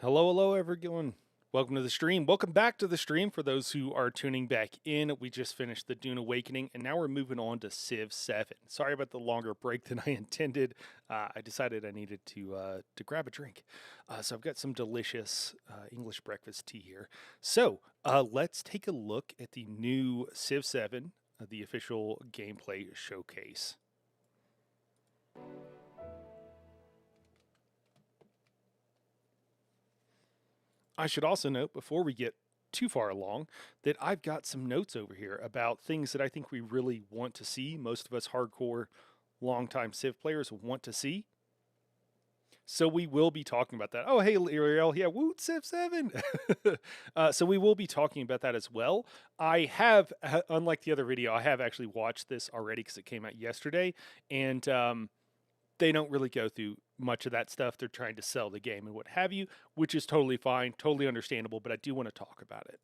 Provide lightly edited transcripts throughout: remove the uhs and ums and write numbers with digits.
Hello, everyone. Welcome to the stream. Welcome back to the stream for those who are tuning back in. We just finished the Dune Awakening, and now we're moving on to Civ 7. Sorry about the longer break than I intended. I decided I needed to grab a drink. So I've got some delicious English breakfast tea here. So let's take a look at the new Civ 7, the official gameplay showcase. I should also note, before we get too far along, that I've got some notes over here about things that I think we really want to see. Most of us hardcore, longtime Civ players want to see. So we will be talking about that. Oh, hey, Ariel. Yeah, woo, Civ 7. So we will be talking about that as well. I have, unlike the other video, I have actually watched this already because it came out yesterday. And they don't really go through much of that stuff. They're trying to sell the game and what have you, which is totally fine, totally understandable, but I do want to talk about it.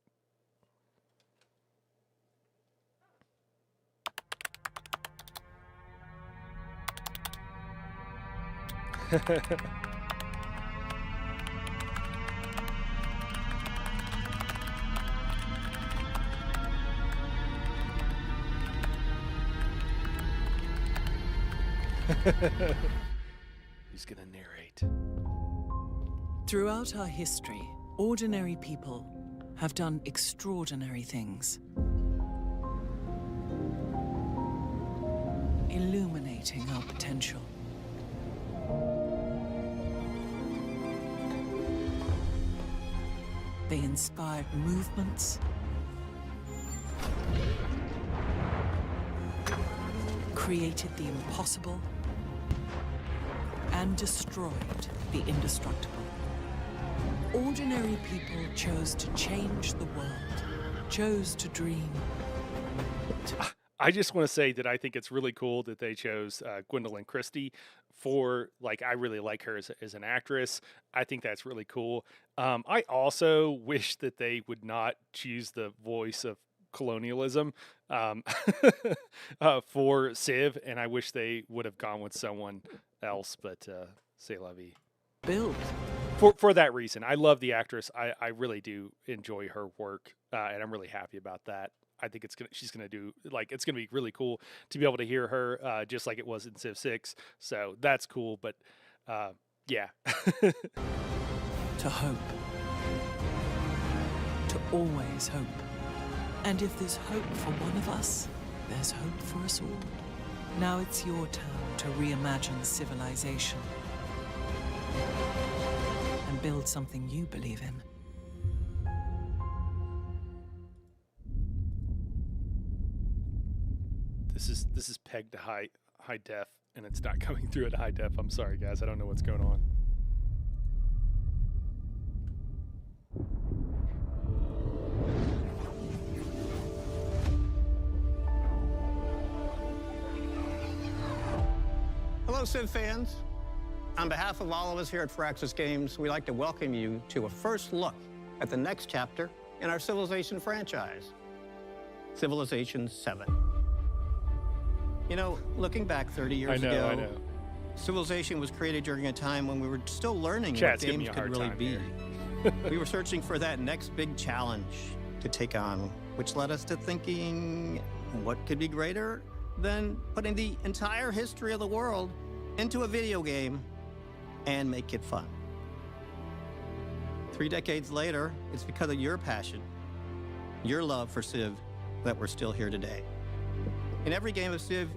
Who's going to narrate? Throughout our history, ordinary people have done extraordinary things, illuminating our potential. They inspired movements, created the impossible, and destroyed the indestructible. Ordinary people chose to change the world, chose to dream. I just want to say that I think it's really cool that they chose Gwendoline Christie for, like, I really like her as an actress. I think that's really cool. I also wish that they would not choose the voice of colonialism for Civ, and I wish they would have gone with someone else, but c'est la vie. Build. For that reason. I love the actress. I really do enjoy her work, and I'm really happy about that. I think she's gonna do, like, it's gonna be really cool to be able to hear her just like it was in Civ 6. So that's cool, but yeah. To hope. To always hope. And if there's hope for one of us, there's hope for us all. Now it's your turn to reimagine civilization and build something you believe in. This is pegged to high def, and it's not coming through at high def. I'm sorry, guys. I don't know what's going on. Hello, Civ fans. On behalf of all of us here at Firaxis Games, we'd like to welcome you to a first look at the next chapter in our Civilization franchise, Civilization 7. You know, looking back 30 years ago, I know. Civilization was created during a time when we were still learning Chat's what giving me games a could hard really time be. We were searching for that next big challenge to take on, which led us to thinking, what could be greater than putting the entire history of the world into a video game and make it fun? 3 decades later, it's because of your passion, your love for Civ, that we're still here today. In every game of Civ,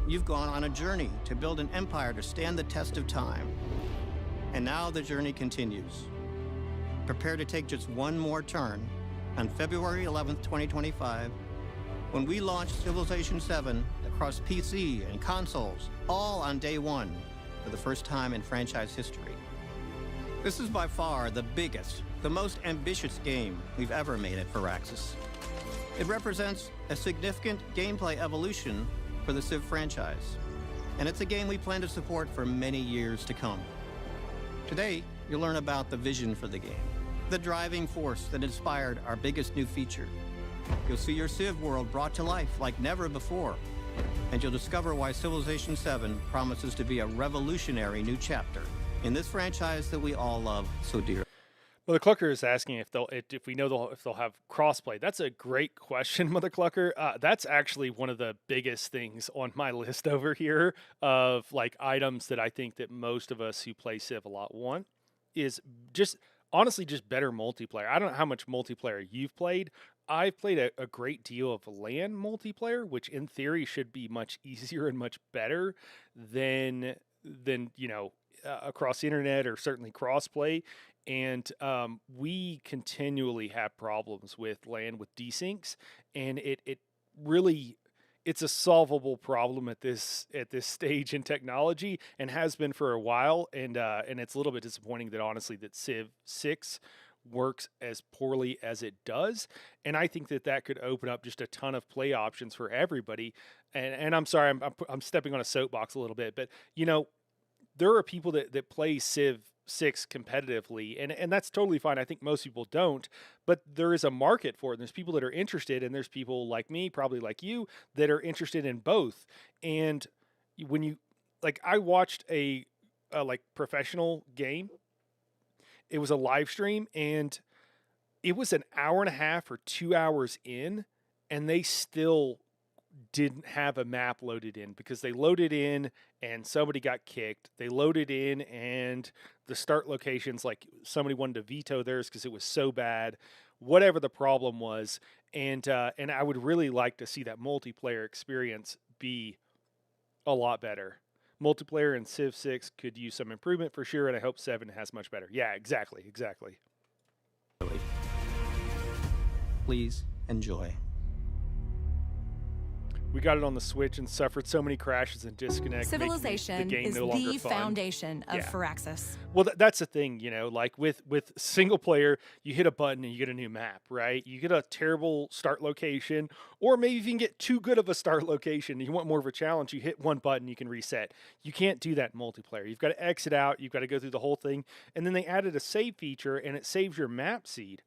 you've gone on a journey to build an empire to stand the test of time. And now the journey continues. Prepare to take just one more turn on February 11th, 2025, when we launch Civilization 7 across PC and consoles, all on day one, for the first time in franchise history. This is by far the biggest, the most ambitious game we've ever made at Firaxis. It represents a significant gameplay evolution for the Civ franchise, and it's a game we plan to support for many years to come. Today, you'll learn about the vision for the game, the driving force that inspired our biggest new feature. You'll see your Civ world brought to life like never before, and you'll discover why Civilization 7 promises to be a revolutionary new chapter in this franchise that we all love so dearly. Well, the Clucker is asking if we know if they'll have crossplay. That's a great question, Mother Clucker. That's actually one of the biggest things on my list over here of like items that I think that most of us who play Civ a lot want is just honestly just better multiplayer. I don't know how much multiplayer you've played. I've played a great deal of LAN multiplayer, which in theory should be much easier and much better than across the internet or certainly crossplay. And we continually have problems with LAN with desyncs, and it really it's a solvable problem at this stage in technology and has been for a while. And it's a little bit disappointing that honestly that Civ 6 works as poorly as it does. And I think that could open up just a ton of play options for everybody. And I'm sorry, I'm stepping on a soapbox a little bit, but there are people that play Civ 6 competitively, and that's totally fine. I think most people don't, but there is a market for it. And there's people that are interested, and there's people like me, probably like you, that are interested in both. And when you I watched a like professional game, it was a live stream, and it was an hour and a half or 2 hours in, and they still didn't have a map loaded in because they loaded in and somebody got kicked. They loaded in and the start locations, like somebody wanted to veto theirs because it was so bad, whatever the problem was. And I would really like to see that multiplayer experience be a lot better. Multiplayer in Civ 6 could use some improvement for sure, and I hope 7 has much better. Yeah, exactly. Please enjoy. We got it on the Switch and suffered so many crashes and disconnects. Civilization the game is no longer the fun. foundation of Firaxis. Well, that's the thing, like with single player, you hit a button and you get a new map, right? You get a terrible start location, or maybe if you can get too good of a start location and you want more of a challenge, you hit one button, you can reset. You can't do that in multiplayer. You've got to exit out, you've got to go through the whole thing, and then they added a save feature and it saves your map seed.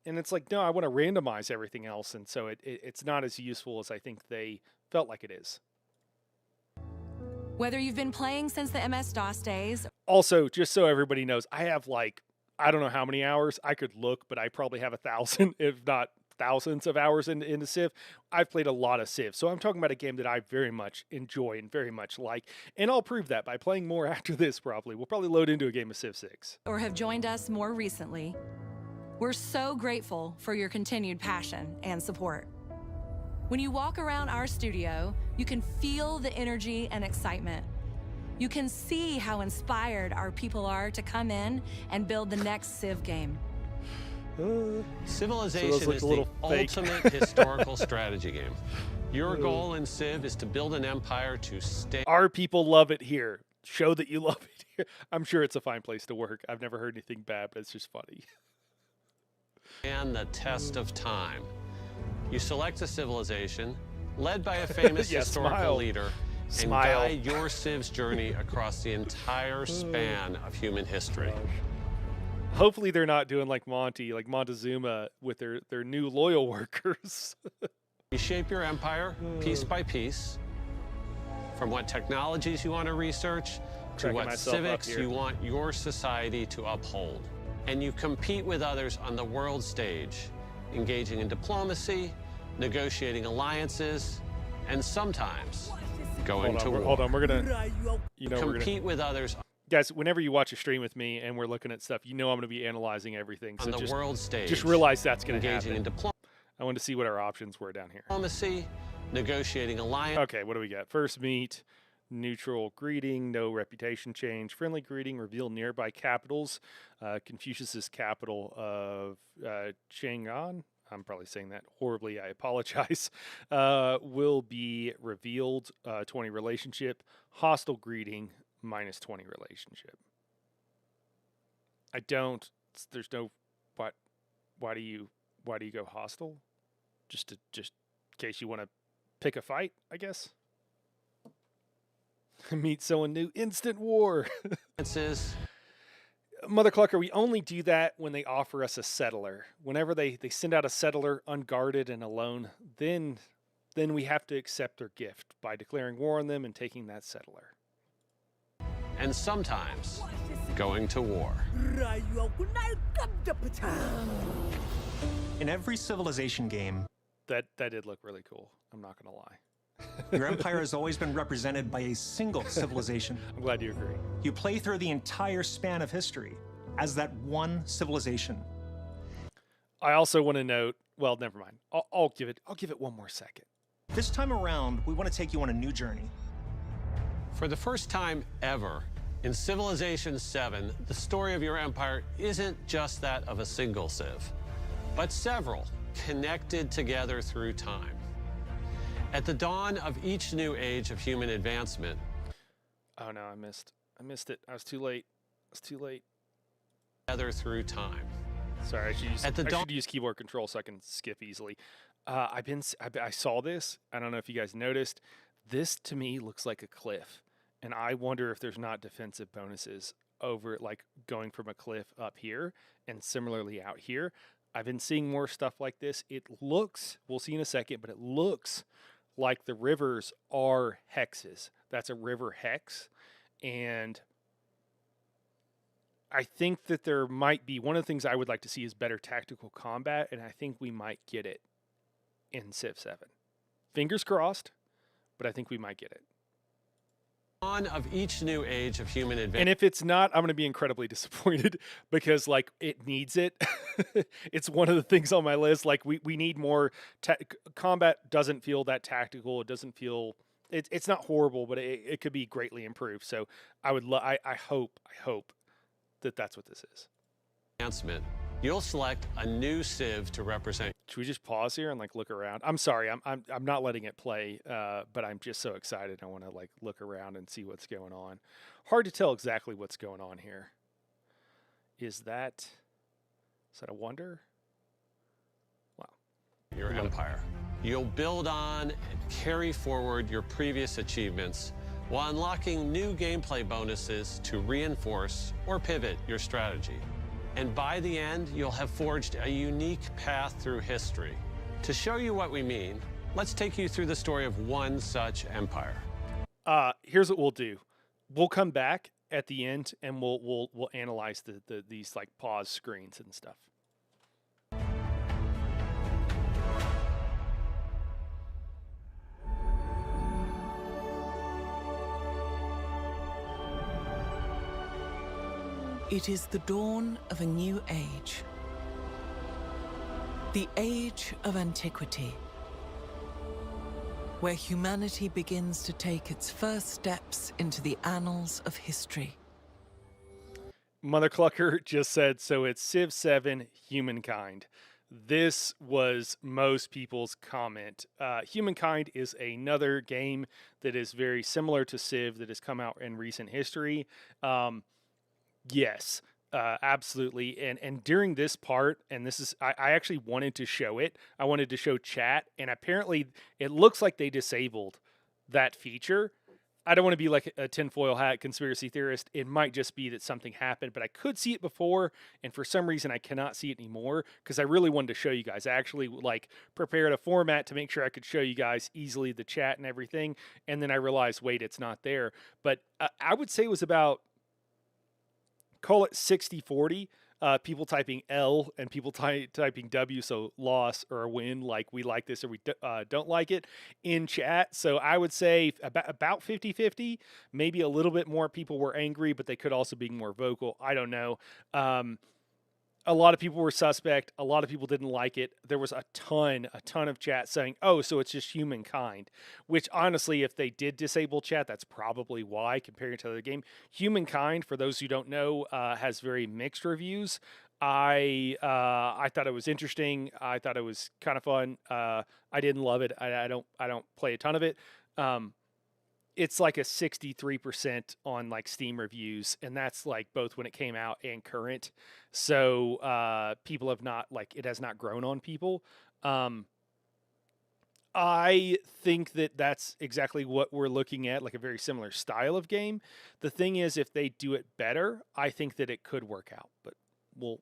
And it's like, no, I want to randomize everything else, and so it's not as useful as I think they felt like it is. Whether you've been playing since the MS-DOS days. Also, just so everybody knows, I have I don't know how many hours. I could look, but I probably have 1,000, if not thousands of hours into Civ. I've played a lot of Civ, so I'm talking about a game that I very much enjoy and very much like, and I'll prove that by playing more after this probably. We'll probably load into a game of Civ 6. Or have joined us more recently. We're so grateful for your continued passion and support. When you walk around our studio, you can feel the energy and excitement. You can see how inspired our people are to come in and build the next Civ game. Civilization is the ultimate historical strategy game. Your goal in Civ is to build an empire to stay. Our people love it here. Show that you love it here. I'm sure it's a fine place to work. I've never heard anything bad, but it's just funny. And the test of time. You select a civilization led by a famous historical leader and guide your Civ's journey across the entire span of human history. Hopefully they're not doing like Montezuma with their new loyal workers. You shape your empire piece by piece, from what technologies you want to research to what civics you want your society to uphold. And you compete with others on the world stage, engaging in diplomacy, negotiating alliances, and sometimes going to war. Hold on, we're gonna compete with others. Guys, whenever you watch a stream with me and we're looking at stuff, I'm going to be analyzing everything. So on the world stage, just realize that's going to happen. Engaging in diplomacy. I want to see what our options were down here. Diplomacy, negotiating alliance. Okay, what do we got? First meet, neutral greeting, no reputation change, friendly greeting, reveal nearby capitals. Confucius's capital of Chang'an, I'm probably saying that horribly, I apologize, will be revealed. 20 relationship, hostile greeting, minus 20 relationship. There's no, why do you go hostile? Just in case you want to pick a fight, I guess. Meet someone new, instant war. Mother Clucker, we only do that when they offer us a settler. Whenever they send out a settler unguarded and alone, then we have to accept their gift by declaring war on them and taking that settler. and sometimes going to war. In every Civilization game, that did look really cool. I'm not gonna lie. your empire has always been represented by a single civilization. I'm glad you agree. You play through the entire span of history as that one civilization. I also want to note. Well, never mind. I'll give it one more second. This time around, we want to take you on a new journey. For the first time ever, in Civilization VII, the story of your empire isn't just that of a single civ, but several connected together through time. At the dawn of each new age of human advancement. Oh no, I missed it. I was too late. Together through time. Sorry, I should use keyboard control so I can skip easily. I saw this. I don't know if you guys noticed. This to me looks like a cliff, and I wonder if there's not defensive bonuses over like going from a cliff up here and similarly out here. I've been seeing more stuff like this. It looks, we'll see in a second, but it looks like the rivers are hexes. That's a river hex. And I think that there might be, one of the things I would like to see is better tactical combat, and I think we might get it in Civ 7. Fingers crossed, but I think we might get it. On of each new age of human advancement. And if it's not, I'm going to be incredibly disappointed because like it needs it. It's one of the things on my list. Like we need more combat. Doesn't feel that tactical. It doesn't feel, it's not horrible, but it could be greatly improved. So I would I hope that that's what this is. Advancement. You'll select a new civ to represent. Should we just pause here and like look around? I'm sorry, I'm not letting it play, but I'm just so excited. I want to like look around and see what's going on. Hard to tell exactly what's going on here. Is that a wonder? Wow. Your empire. You'll build on and carry forward your previous achievements while unlocking new gameplay bonuses to reinforce or pivot your strategy. And by the end, you'll have forged a unique path through history. To show you what we mean, let's take you through the story of one such empire. Here's what we'll do. We'll come back at the end and we'll analyze these like pause screens and stuff. It is the dawn of a new age. The age of antiquity, where humanity begins to take its first steps into the annals of history. Mother Clucker just said, so it's Civ 7 Humankind. This was most people's comment. Humankind is another game that is very similar to Civ that has come out in recent history. Yes, absolutely. And during this part, and this is, I actually wanted to show it. I wanted to show chat, and apparently it looks like they disabled that feature. I don't want to be like a tinfoil hat conspiracy theorist. It might just be that something happened, but I could see it before, and for some reason I cannot see it anymore because I really wanted to show you guys. I actually like prepared a format to make sure I could show you guys easily the chat and everything, and then I realized, wait, it's not there. But I would say it was about, call it 60-40, people typing L and people typing W, so loss or a win, like we like this or we don't like it in chat. So I would say about 50-50, maybe a little bit more people were angry, but they could also be more vocal. I don't know. A lot of people were suspect. A lot of people didn't like it. There was a ton of chat saying, oh, so it's just Humankind, which honestly, if they did disable chat, that's probably why comparing to the other game. Humankind, for those who don't know, has very mixed reviews. I thought it was interesting. I thought it was kind of fun. I didn't love it. I don't play a ton of it. It's like a 63% on like Steam reviews, and that's like both when it came out and current. So people have not, like, it has not grown on people. I think that that's exactly what we're looking at, like a very similar style of game. The thing is, if they do it better, I think that it could work out, but we'll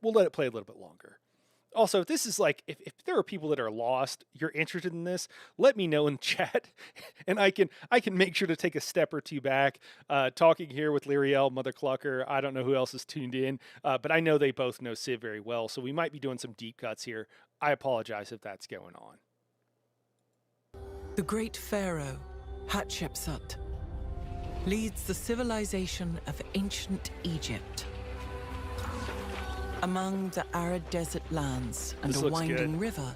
let it play a little bit longer. Also, if this is like, if there are people that are lost, you're interested in this, let me know in chat, and I can make sure to take a step or two back. Talking here with Lyriel, Mother Clucker, I don't know who else is tuned in, but I know they both know Civ very well, so we might be doing some deep cuts here. I apologize if that's going on. The great pharaoh, Hatshepsut, leads the civilization of ancient Egypt. Among the arid desert lands and a winding river,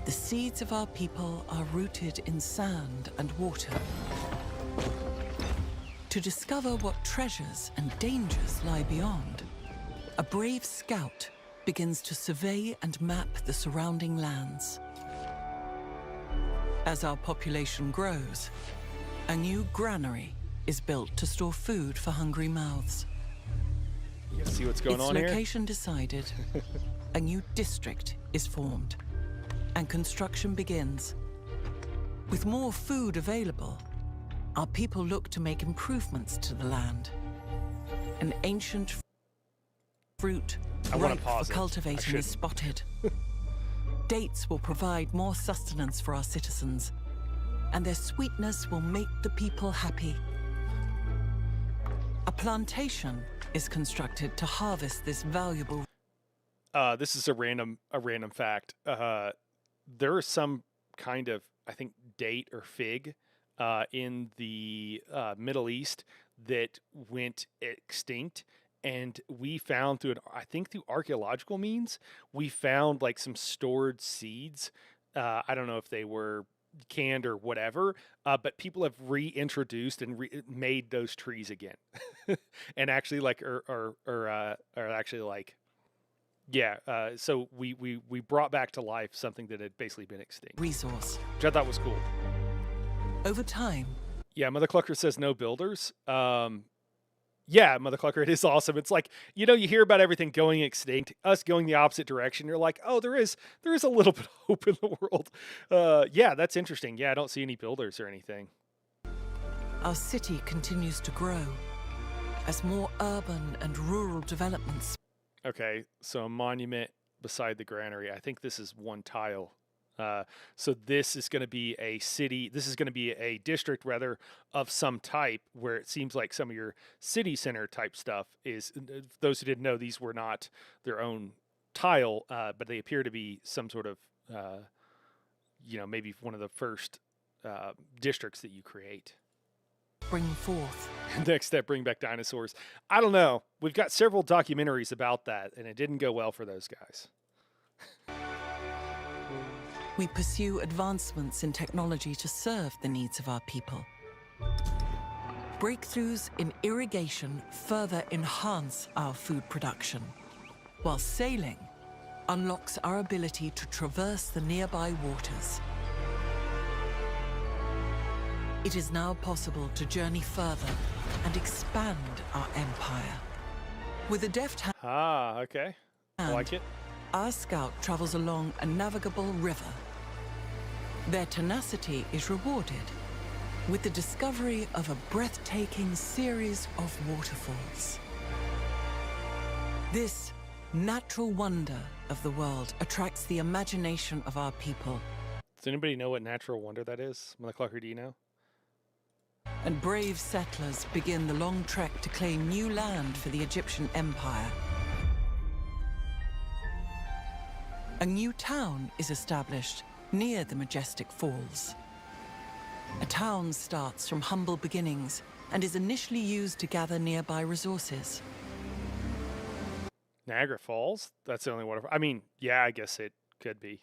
the seeds of our people are rooted in sand and water. To discover what treasures and dangers lie beyond, a brave scout begins to survey and map the surrounding lands. As our population grows, a new granary is built to store food for hungry mouths. You see what's going on here? Its location decided, a new district is formed, and construction begins. With more food available, our people look to make improvements to the land. An ancient fruit ripe for cultivating is spotted. Dates will provide more sustenance for our citizens, and their sweetness will make the people happy. A plantation is constructed to harvest this valuable. This is a random fact. There is some kind of, I think, date or fig in the Middle East that went extinct, and we found through archaeological means, we found like some stored seeds. I don't know if they were canned or whatever, but people have reintroduced and made those trees again, and actually like so we brought back to life something that had basically been extinct. Resource, which I thought was cool. Over time. Yeah, Mother Clucker says no builders. Yeah, Mother Clucker, it is awesome. It's like, you hear about everything going extinct, us going the opposite direction. You're like, oh, there is a little bit of hope in the world. Yeah, that's interesting. Yeah, I don't see any builders or anything. Our city continues to grow as more urban and rural developments. Okay, so a monument beside the granary. I think this is one tile. So this is going to be a city. This is going to be a district, rather, of some type, where it seems like some of your city center type stuff is. Those who didn't know, these were not their own tile, but they appear to be some sort of, maybe one of the first districts that you create. Bring forth. Next step, bring back dinosaurs. I don't know. We've got several documentaries about that, and it didn't go well for those guys. We pursue advancements in technology to serve the needs of our people. Breakthroughs in irrigation further enhance our food production, while sailing unlocks our ability to traverse the nearby waters. It is now possible to journey further and expand our empire. With a deft hand, okay. I like it. Our scout travels along a navigable river. Their tenacity is rewarded with the discovery of a breathtaking series of waterfalls. This natural wonder of the world attracts the imagination of our people. Does anybody know what natural wonder that is? Mother Clucker, do you know? And brave settlers begin the long trek to claim new land for the Egyptian Empire. A new town is established near the majestic falls. A town starts from humble beginnings and is initially used to gather nearby resources. Niagara Falls? That's the only one. I mean, yeah, I guess it could be.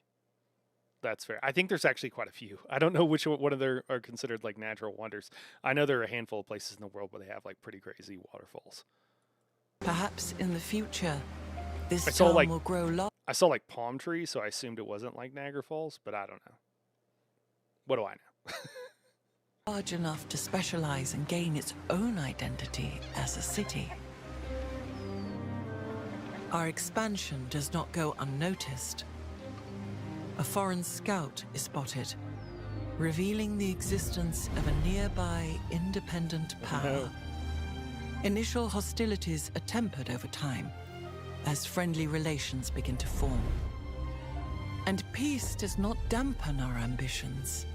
That's fair. I think there's actually quite a few. I don't know which one of them are considered like natural wonders. I know there are a handful of places in the world where they have like pretty crazy waterfalls. Perhaps in the future, this town will grow large. I saw like palm trees, so I assumed it wasn't like Niagara Falls, but I don't know. What do I know? Large enough to specialize and gain its own identity as a city. Our expansion does not go unnoticed. A foreign scout is spotted, revealing the existence of a nearby independent power. Initial hostilities are tempered over time, as friendly relations begin to form. And peace does not dampen our ambitions.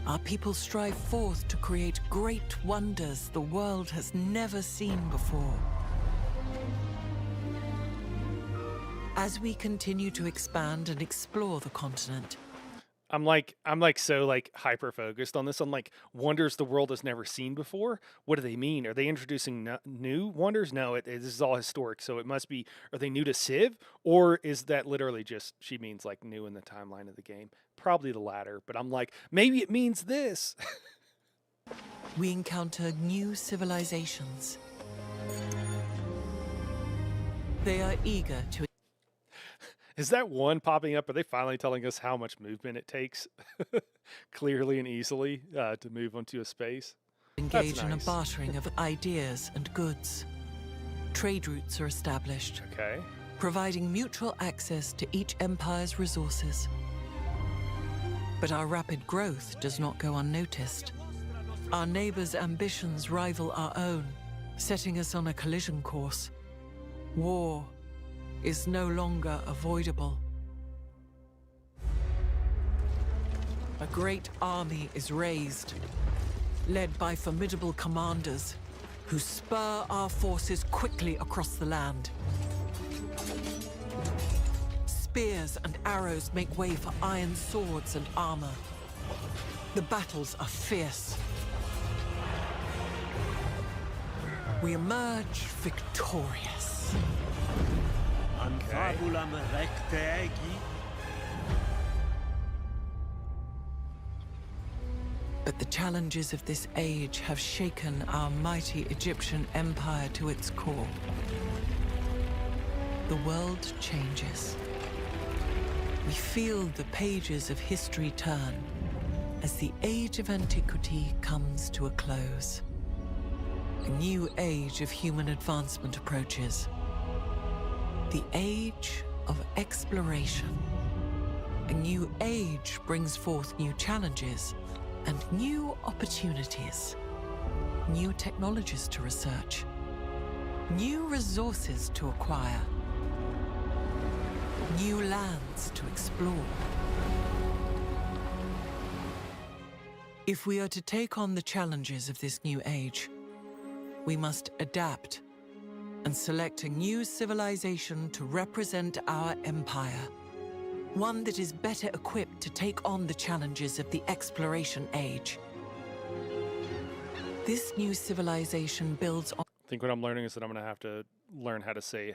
Our people strive forth to create great wonders the world has never seen before. As we continue to expand and explore the continent, I'm like so like hyper focused on this. I'm like, wonders the world has never seen before. What do they mean? Are they introducing new wonders? No, this is all historic. So it must be. Are they new to Civ, or is that literally just she means like new in the timeline of the game? Probably the latter. But I'm like, maybe it means this. we encounter new civilizations. They are eager to. Is that one popping up? Are they finally telling us how much movement it takes clearly and easily to move onto a space? Engage in a bartering of ideas and goods. Trade routes are established, okay, providing mutual access to each empire's resources. But our rapid growth does not go unnoticed. Our neighbors' ambitions rival our own, setting us on a collision course. War is no longer avoidable. A great army is raised, led by formidable commanders who spur our forces quickly across the land. Spears and arrows make way for iron swords and armor. The battles are fierce. We emerge victorious. Okay. But the challenges of this age have shaken our mighty Egyptian empire to its core. The world changes. We feel the pages of history turn as the age of antiquity comes to a close. A new age of human advancement approaches. The age of exploration. A new age brings forth new challenges and new opportunities. New technologies to research. New resources to acquire. New lands to explore. If we are to take on the challenges of this new age, we must adapt and select a new civilization to represent our empire. One that is better equipped to take on the challenges of the exploration age. This new civilization builds on... I think what I'm learning is that I'm going to have to learn how to say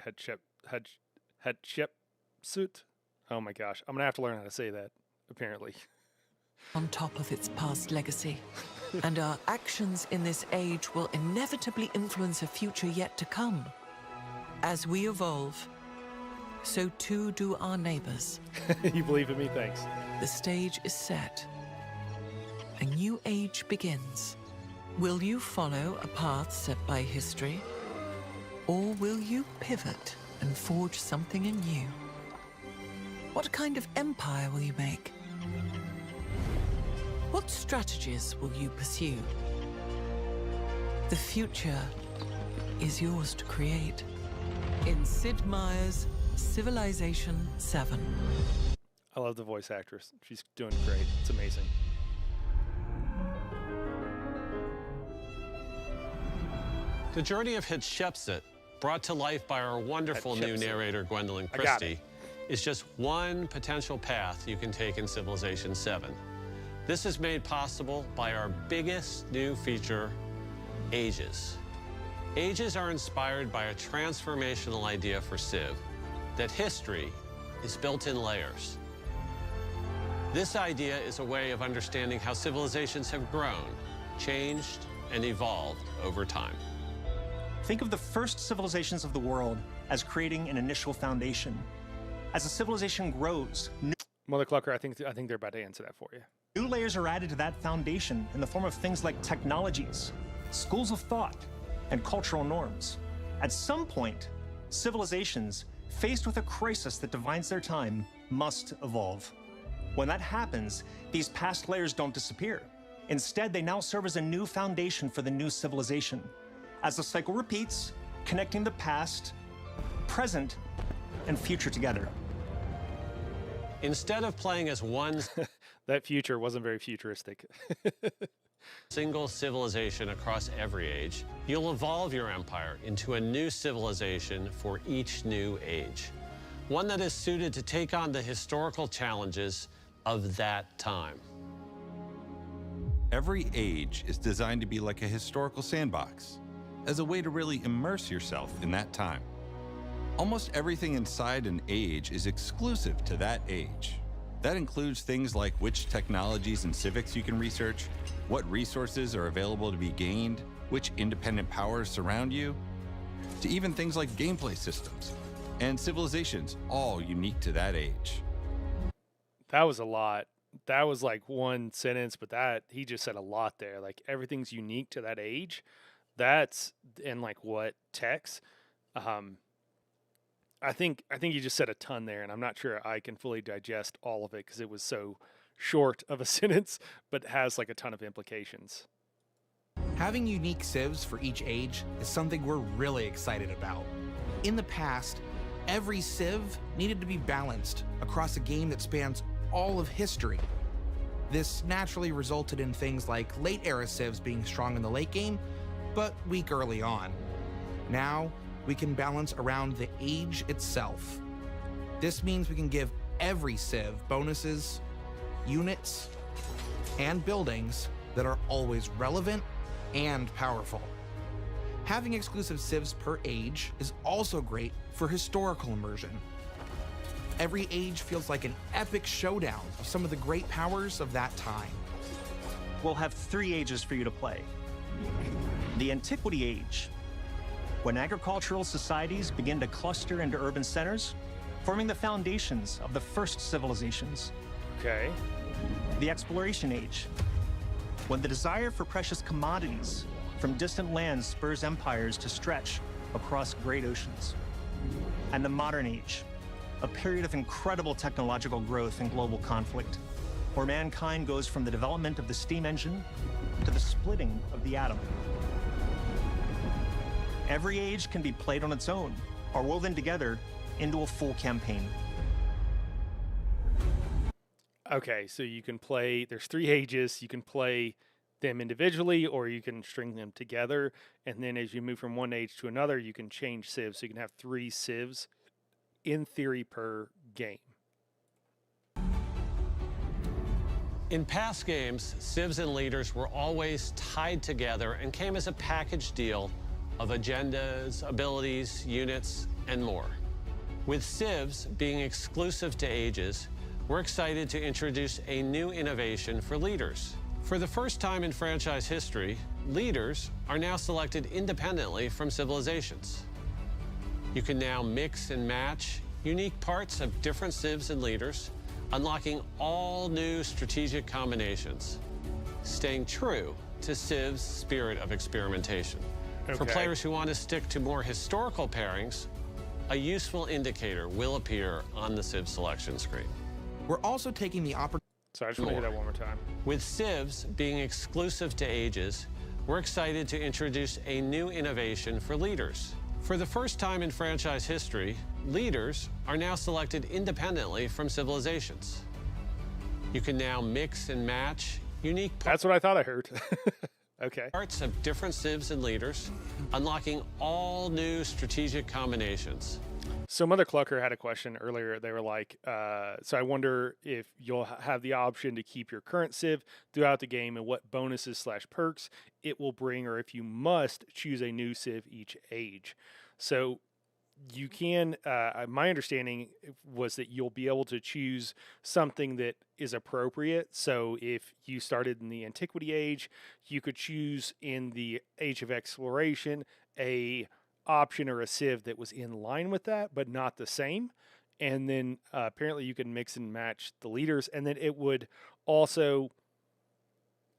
Hatshepsut. Oh my gosh. I'm going to have to learn how to say that, apparently. On top of its past legacy. And our actions in this age will inevitably influence a future yet to come. As we evolve, so too do our neighbors. You believe in me? Thanks. The stage is set. A new age begins. Will you follow a path set by history? Or will you pivot and forge something anew? What kind of empire will you make? What strategies will you pursue? The future is yours to create. In Sid Meier's Civilization 7. I love the voice actress. She's doing great. It's amazing. The journey of Hatshepsut, brought to life by our wonderful new narrator, Gwendolyn Christie, is just one potential path you can take in Civilization 7. This is made possible by our biggest new feature, Ages. Ages are inspired by a transformational idea for Civ, that history is built in layers. This idea is a way of understanding how civilizations have grown, changed, and evolved over time. Think of the first civilizations of the world as creating an initial foundation. As a civilization grows, Mother Clucker, I think they're about to answer that for you. new layers are added to that foundation in the form of things like technologies, schools of thought, and cultural norms. At some point, civilizations, faced with a crisis that defines their time, must evolve. When that happens, these past layers don't disappear. Instead, they now serve as a new foundation for the new civilization. As the cycle repeats, connecting the past, present, and future together. Instead of playing as one That future wasn't very futuristic. single civilization across every age, you'll evolve your empire into a new civilization for each new age. One that is suited to take on the historical challenges of that time. Every age is designed to be like a historical sandbox, as a way to really immerse yourself in that time. Almost everything inside an age is exclusive to that age. That includes things like which technologies and civics you can research, what resources are available to be gained, which independent powers surround you, to even things like gameplay systems and civilizations, all unique to that age. That was a lot. That was like one sentence, but that he just said a lot there. Like everything's unique to that age. That's in like what Tex. I think you just said a ton there, and I'm not sure I can fully digest all of it because it was so short of a sentence, but has like a ton of implications. Having unique civs for each age is something we're really excited about. In the past, every civ needed to be balanced across a game that spans all of history. This naturally resulted in things like late era civs being strong in the late game, but weak early on. Now, we can balance around the age itself. This means we can give every civ bonuses, units, and buildings that are always relevant and powerful. Having exclusive civs per age is also great for historical immersion. Every age feels like an epic showdown of some of the great powers of that time. We'll have 3 ages for you to play. The Antiquity Age, when agricultural societies begin to cluster into urban centers, forming the foundations of the first civilizations. Okay. The Exploration Age, when the desire for precious commodities from distant lands spurs empires to stretch across great oceans. And the Modern Age, a period of incredible technological growth and global conflict, where mankind goes from the development of the steam engine to the splitting of the atom. Every age can be played on its own or woven together into a full campaign. Okay, so you can play, there's 3 ages, you can play them individually or you can string them together, and then as you move from one age to another, you can change civs, so you can have 3 civs in theory per game. In past games, civs and leaders were always tied together and came as a package deal of agendas, abilities, units, and more. With civs being exclusive to ages, we're excited to introduce a new innovation for leaders. For the first time in franchise history, leaders are now selected independently from civilizations. You can now mix and match unique parts of different civs and leaders, unlocking all new strategic combinations, staying true to Civ's spirit of experimentation. Okay. For players who want to stick to more historical pairings, a useful indicator will appear on the Civ selection screen. We're also taking the opportunity. So I just want to hear that one more time. With civs being exclusive to ages, we're excited to introduce a new innovation for leaders. For the first time in franchise history, leaders are now selected independently from civilizations. You can now mix and match unique That's what I thought I heard. Okay. parts of different civs and leaders, unlocking all new strategic combinations. So Mother Clucker had a question earlier. They were like, so I wonder if you'll have the option to keep your current civ throughout the game and what bonuses / perks it will bring, or if you must choose a new civ each age. So you can, my understanding was that you'll be able to choose something that is appropriate. So if you started in the Antiquity Age, you could choose in the Age of Exploration a option or a civ that was in line with that, but not the same. And then apparently you can mix and match the leaders, and then it would also,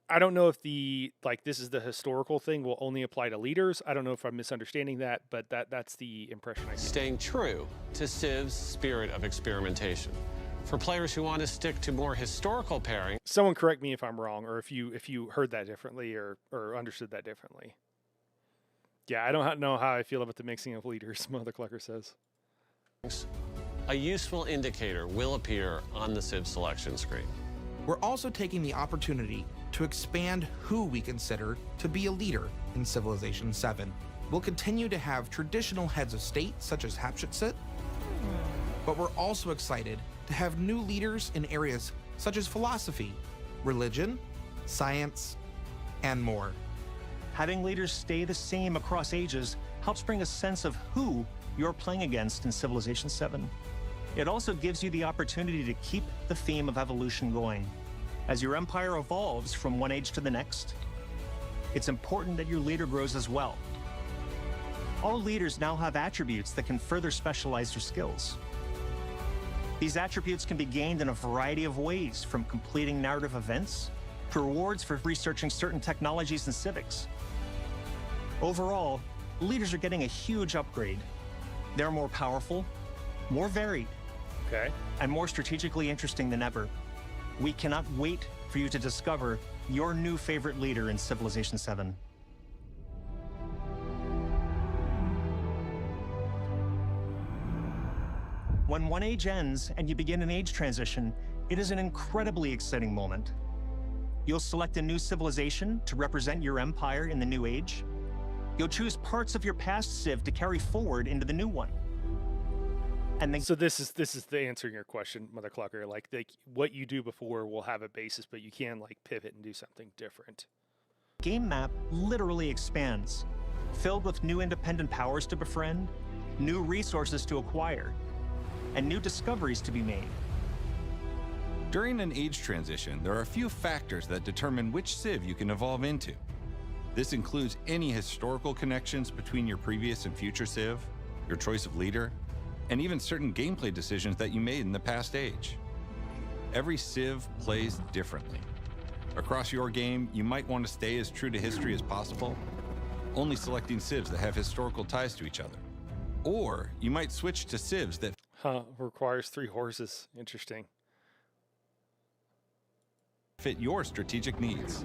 I don't know if this is the historical thing will only apply to leaders. I don't know if I'm misunderstanding that, but that's the impression I get. Staying true to Civ's spirit of experimentation. For players who want to stick to more historical pairings, Someone correct me if I'm wrong, or if you heard that differently or understood that differently. Yeah, I don't know how I feel about the mixing of leaders, Mother Clucker says. a useful indicator will appear on the Civ selection screen. We're also taking the opportunity to expand who we consider to be a leader in Civilization VII. We'll continue to have traditional heads of state, such as Hatshepsut, but we're also excited to have new leaders in areas such as philosophy, religion, science, and more. Having leaders stay the same across ages helps bring a sense of who you're playing against in Civilization VII. It also gives you the opportunity to keep the theme of evolution going. As your empire evolves from one age to the next, it's important that your leader grows as well. All leaders now have attributes that can further specialize their skills. These attributes can be gained in a variety of ways, from completing narrative events to rewards for researching certain technologies and civics. Overall, leaders are getting a huge upgrade. They're more powerful, more varied, and more strategically interesting than ever. We cannot wait for you to discover your new favorite leader in Civilization VII. When one age ends and you begin an age transition, it is an incredibly exciting moment. You'll select a new civilization to represent your empire in the new age. You'll choose parts of your past Civ to carry forward into the new one. And then, so this is the answering your question, Mother Clucker. Like what you do before will have a basis, but you can like pivot and do something different. Game map literally expands, filled with new independent powers to befriend, new resources to acquire, and new discoveries to be made. During an age transition, there are a few factors that determine which Civ you can evolve into. This includes any historical connections between your previous and future Civ, your choice of leader, and even certain gameplay decisions that you made in the past age. Every Civ plays differently. Across your game, you might want to stay as true to history as possible, only selecting Civs that have historical ties to each other. Or you might switch to Civs that requires 3 horses. Interesting. fit your strategic needs.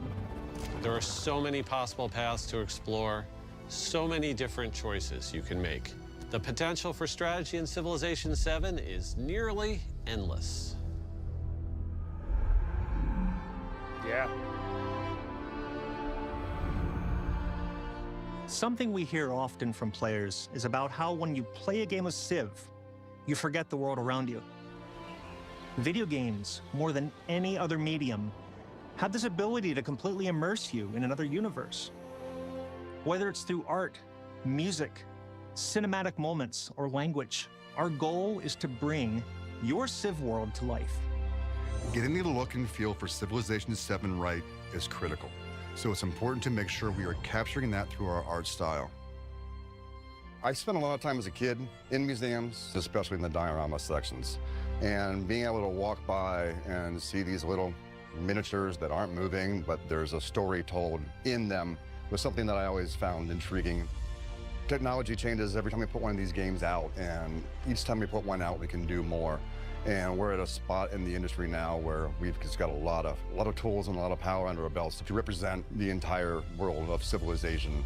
There are so many possible paths to explore, so many different choices you can make. The potential for strategy in Civilization VII is nearly endless. Yeah. Something we hear often from players is about how when you play a game of Civ, you forget the world around you. Video games, more than any other medium, have this ability to completely immerse you in another universe. Whether it's through art, music, cinematic moments, or language, our goal is to bring your Civ world to life. Getting the look and feel for Civilization VII right is critical, so it's important to make sure we are capturing that through our art style. I spent a lot of time as a kid in museums, especially in the diorama sections, and being able to walk by and see these little miniatures that aren't moving, but there's a story told in them, was something that I always found intriguing. Technology changes every time we put one of these games out, and each time we put one out, we can do more. And we're at a spot in the industry now where we've just got a lot of tools and a lot of power under our belts to represent the entire world of Civilization.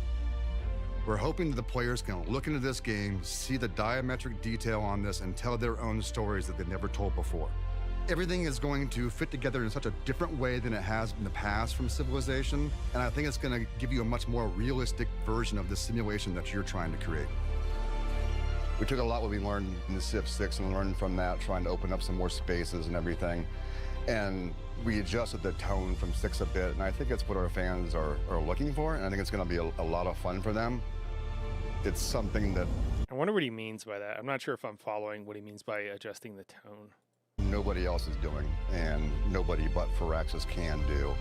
We're hoping that the players can look into this game, see the diametric detail on this, and tell their own stories that they've never told before. Everything is going to fit together in such a different way than it has in the past from Civilization, and I think it's going to give you a much more realistic version of the simulation that you're trying to create. We took a lot what we learned in the Civ 6 and learned from that, trying to open up some more spaces and everything. And we adjusted the tone from 6 a bit, and I think it's what our fans are looking for, and I think it's going to be a lot of fun for them. It's something that... I wonder what he means by that. I'm not sure if I'm following what he means by adjusting the tone. Nobody else is doing, and nobody but Firaxis can do.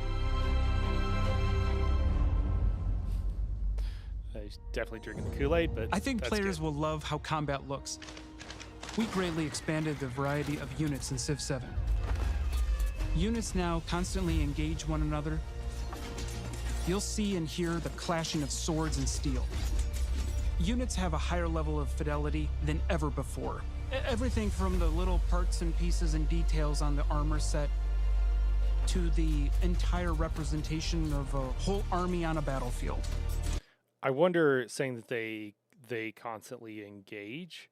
He's definitely drinking the Kool-Aid, but I think players will love how combat looks. We greatly expanded the variety of units in Civ 7. Units now constantly engage one another. You'll see and hear the clashing of swords and steel. Units have a higher level of fidelity than ever before. Everything from the little parts and pieces and details on the armor set to the entire representation of a whole army on a battlefield. I wonder, saying that they constantly engage,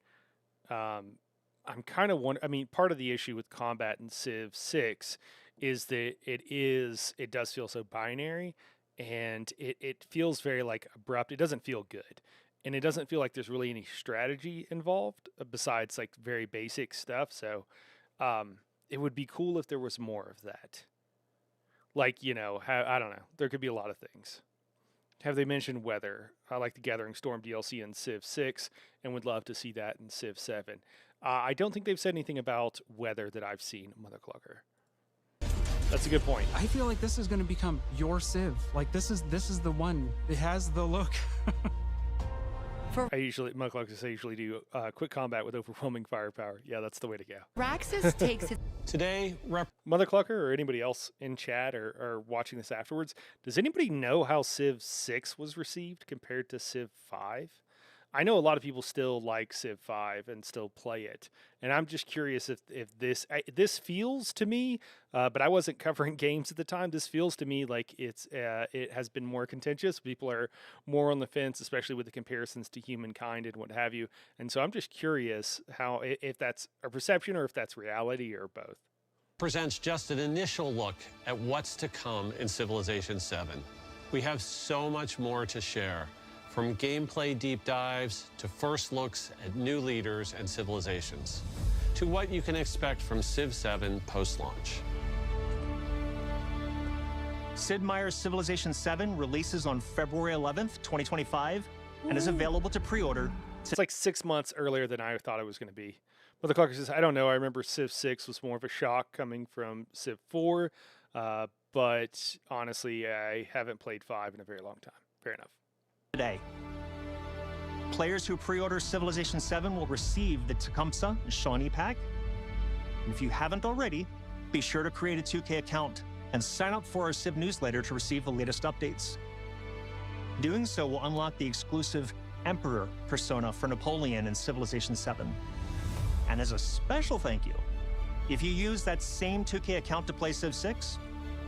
I'm kind of I mean, part of the issue with combat in Civ 6 is that it does feel so binary, and it feels very like abrupt. It doesn't feel good. And it doesn't feel like there's really any strategy involved besides like very basic stuff. So it would be cool if there was more of that. Like, you know, I don't know. There could be a lot of things. Have they mentioned weather? I like the Gathering Storm DLC in Civ 6 and would love to see that in Civ 7. I don't think they've said anything about weather that I've seen, Mother Clucker. That's a good point. I feel like this is going to become your Civ. Like this is the one. It has the look. I usually do quick combat with overwhelming firepower. Yeah, that's the way to go. Firaxis takes it. Today, Mother Clucker or anybody else in chat or watching this afterwards, does anybody know how Civ 6 was received compared to Civ 5? I know a lot of people still like Civ 5 and still play it, and I'm just curious if this feels to me, but I wasn't covering games at the time. This feels to me like it has been more contentious. People are more on the fence, especially with the comparisons to Humankind and what have you. And so I'm just curious how if that's a perception or if that's reality or both. presents just an initial look at what's to come in Civilization 7. We have so much more to share, from gameplay deep dives to first looks at new leaders and civilizations, to what you can expect from Civ 7 post-launch. Sid Meier's Civilization 7 releases on February 11th, 2025, and is available to pre-order. It's like 6 months earlier than I thought it was going to be. But the Clucker says, I don't know. I remember Civ 6 was more of a shock coming from Civ 4, but honestly, I haven't played 5 in a very long time. Fair enough. Today, players who pre-order Civilization 7 will receive the Tecumseh and Shawnee pack. And if you haven't already, be sure to create a 2K account and sign up for our Civ newsletter to receive the latest updates. Doing so will unlock the exclusive Emperor persona for Napoleon in Civilization 7. And as a special thank you, if you use that same 2K account to play Civ 6,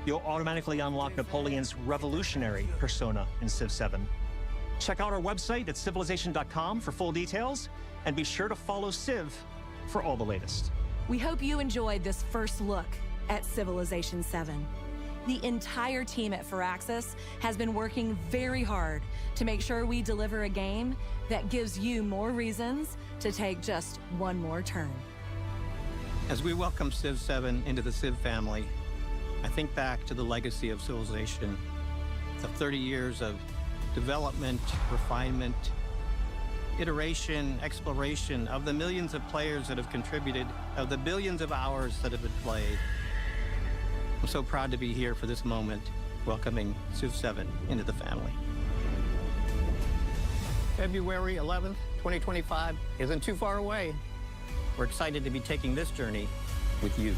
you'll automatically unlock Napoleon's revolutionary persona in Civ 7. Check out our website at civilization.com for full details, and be sure to follow Civ for all the latest. We hope you enjoyed this first look at Civilization 7. The entire team at Firaxis has been working very hard to make sure we deliver a game that gives you more reasons to take just one more turn. As we welcome Civ 7 into the Civ family, I think back to the legacy of Civilization, the 30 years of development, refinement, iteration, exploration, of the millions of players that have contributed, of the billions of hours that have been played. I'm so proud to be here for this moment, welcoming Civ 7 into the family. February 11th, 2025 isn't too far away. We're excited to be taking this journey with you.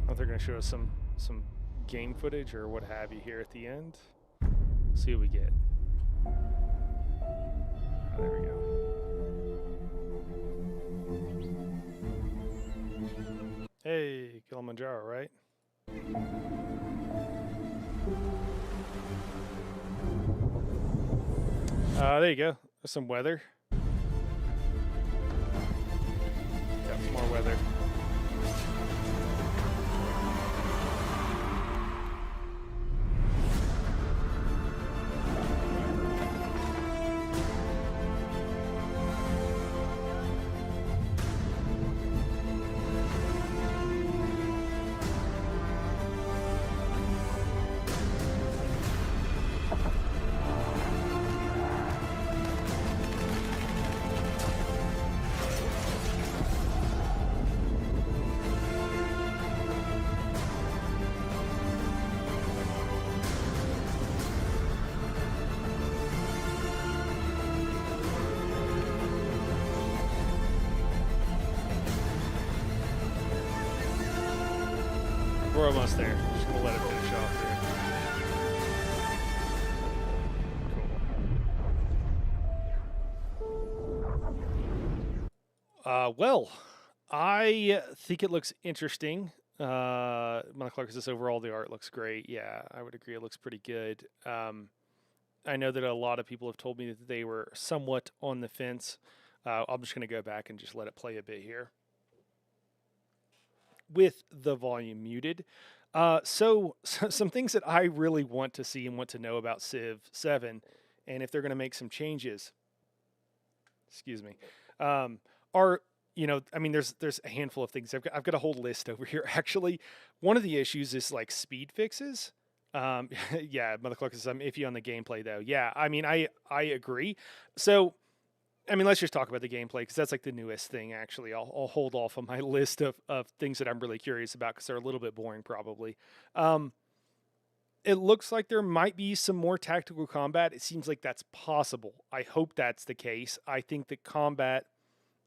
Oh, they're going to show us some game footage or what have you here at the end. See what we get. Oh, there we go. Hey, Kilimanjaro, right? There you go. There's some weather. Got some more weather. We're almost there. Just gonna let it finish off here. Cool. Well, I think it looks interesting. Mother Clucker says overall the art looks great. Yeah, I would agree. It looks pretty good. I know that a lot of people have told me that they were somewhat on the fence. I'm just going to go back and just let it play a bit here with the volume muted. So some things that I really want to see and want to know about Civ 7, and if they're going to make some changes, excuse me, are, you know, I mean, there's a handful of things. I've got a whole list over here. Actually, one of the issues is like speed fixes. Yeah, Mother Cluck says I'm iffy on the gameplay though. Yeah, I mean, I agree. So, I mean, let's just talk about the gameplay because that's like the newest thing. Actually, I'll hold off on my list of things that I'm really curious about because they're a little bit boring probably. It looks like there might be some more tactical combat. It seems like that's possible. I hope that's the case. I think the combat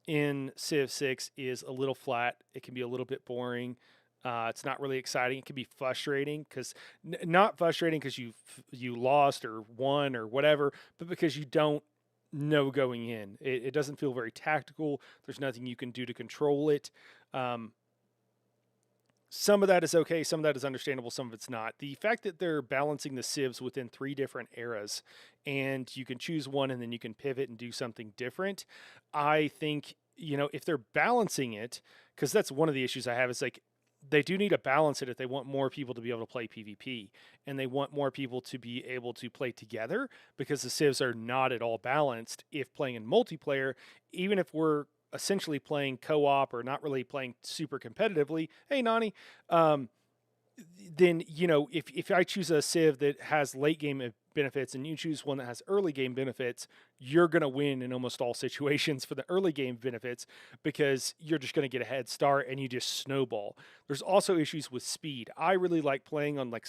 in Civ 6 is a little flat. It can be a little bit boring. It's not really exciting. It can be frustrating because not frustrating because you lost or won or whatever, but because you don't know going in. It doesn't feel very tactical. There's nothing you can do to control it. Some of that is okay. Some of that is understandable. Some of it's not. The fact that they're balancing the civs within 3 different eras and you can choose one and then you can pivot and do something different. I think, you know, if they're balancing it, because that's one of the issues I have is like, they do need to balance it if they want more people to be able to play PvP and they want more people to be able to play together because the civs are not at all balanced if playing in multiplayer, even if we're essentially playing co-op or not really playing super competitively. Hey, Nani. Then, you know, if I choose a civ that has late game benefits and you choose one that has early game benefits, you're going to win in almost all situations for the early game benefits because you're just going to get a head start and you just snowball. There's also issues with speed. I really like playing on like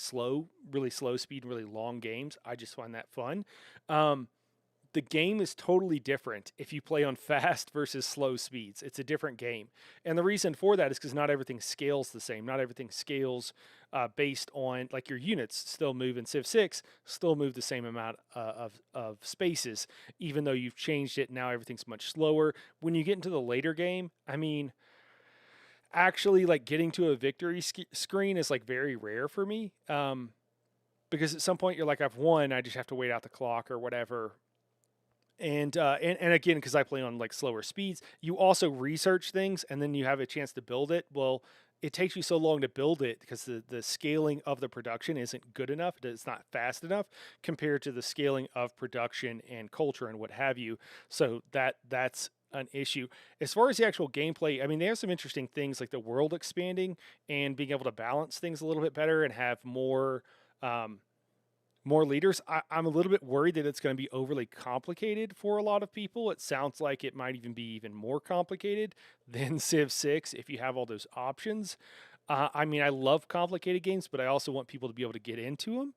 really slow speed and really long games. I just find that fun. The game is totally different if you play on fast versus slow speeds. It's a different game. And the reason for that is because not everything scales the same. Not everything scales based on, like your units still move in Civ 6, still move the same amount of spaces, even though you've changed it. Now everything's much slower. When you get into the later game, I mean, actually like getting to a victory screen is like very rare for me. Because at some point you're like, I've won, I just have to wait out the clock or whatever. And again, because I play on like slower speeds, you also research things and then you have a chance to build it. Well, it takes you so long to build it because the scaling of the production isn't good enough. It's not fast enough compared to the scaling of production and culture and what have you. So that's an issue. As far as the actual gameplay, I mean, they have some interesting things like the world expanding and being able to balance things a little bit better and have more leaders. I'm a little bit worried that it's going to be overly complicated for a lot of people. It sounds like it might even be even more complicated than Civ 6 if you have all those options. I mean, I love complicated games, but I also want people to be able to get into them.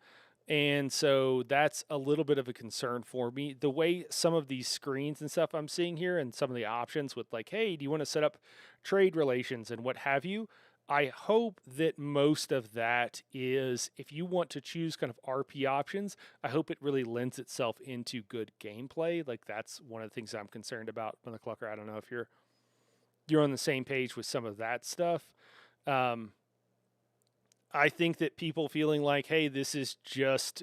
And so that's a little bit of a concern for me. The way some of these screens and stuff I'm seeing here and some of the options with like, hey, do you want to set up trade relations and what have you? I hope that most of that is, if you want to choose kind of RP options, I hope it really lends itself into good gameplay. Like that's one of the things I'm concerned about. Mother Clucker, I don't know if you're on the same page with some of that stuff. I think that people feeling like, hey, this is just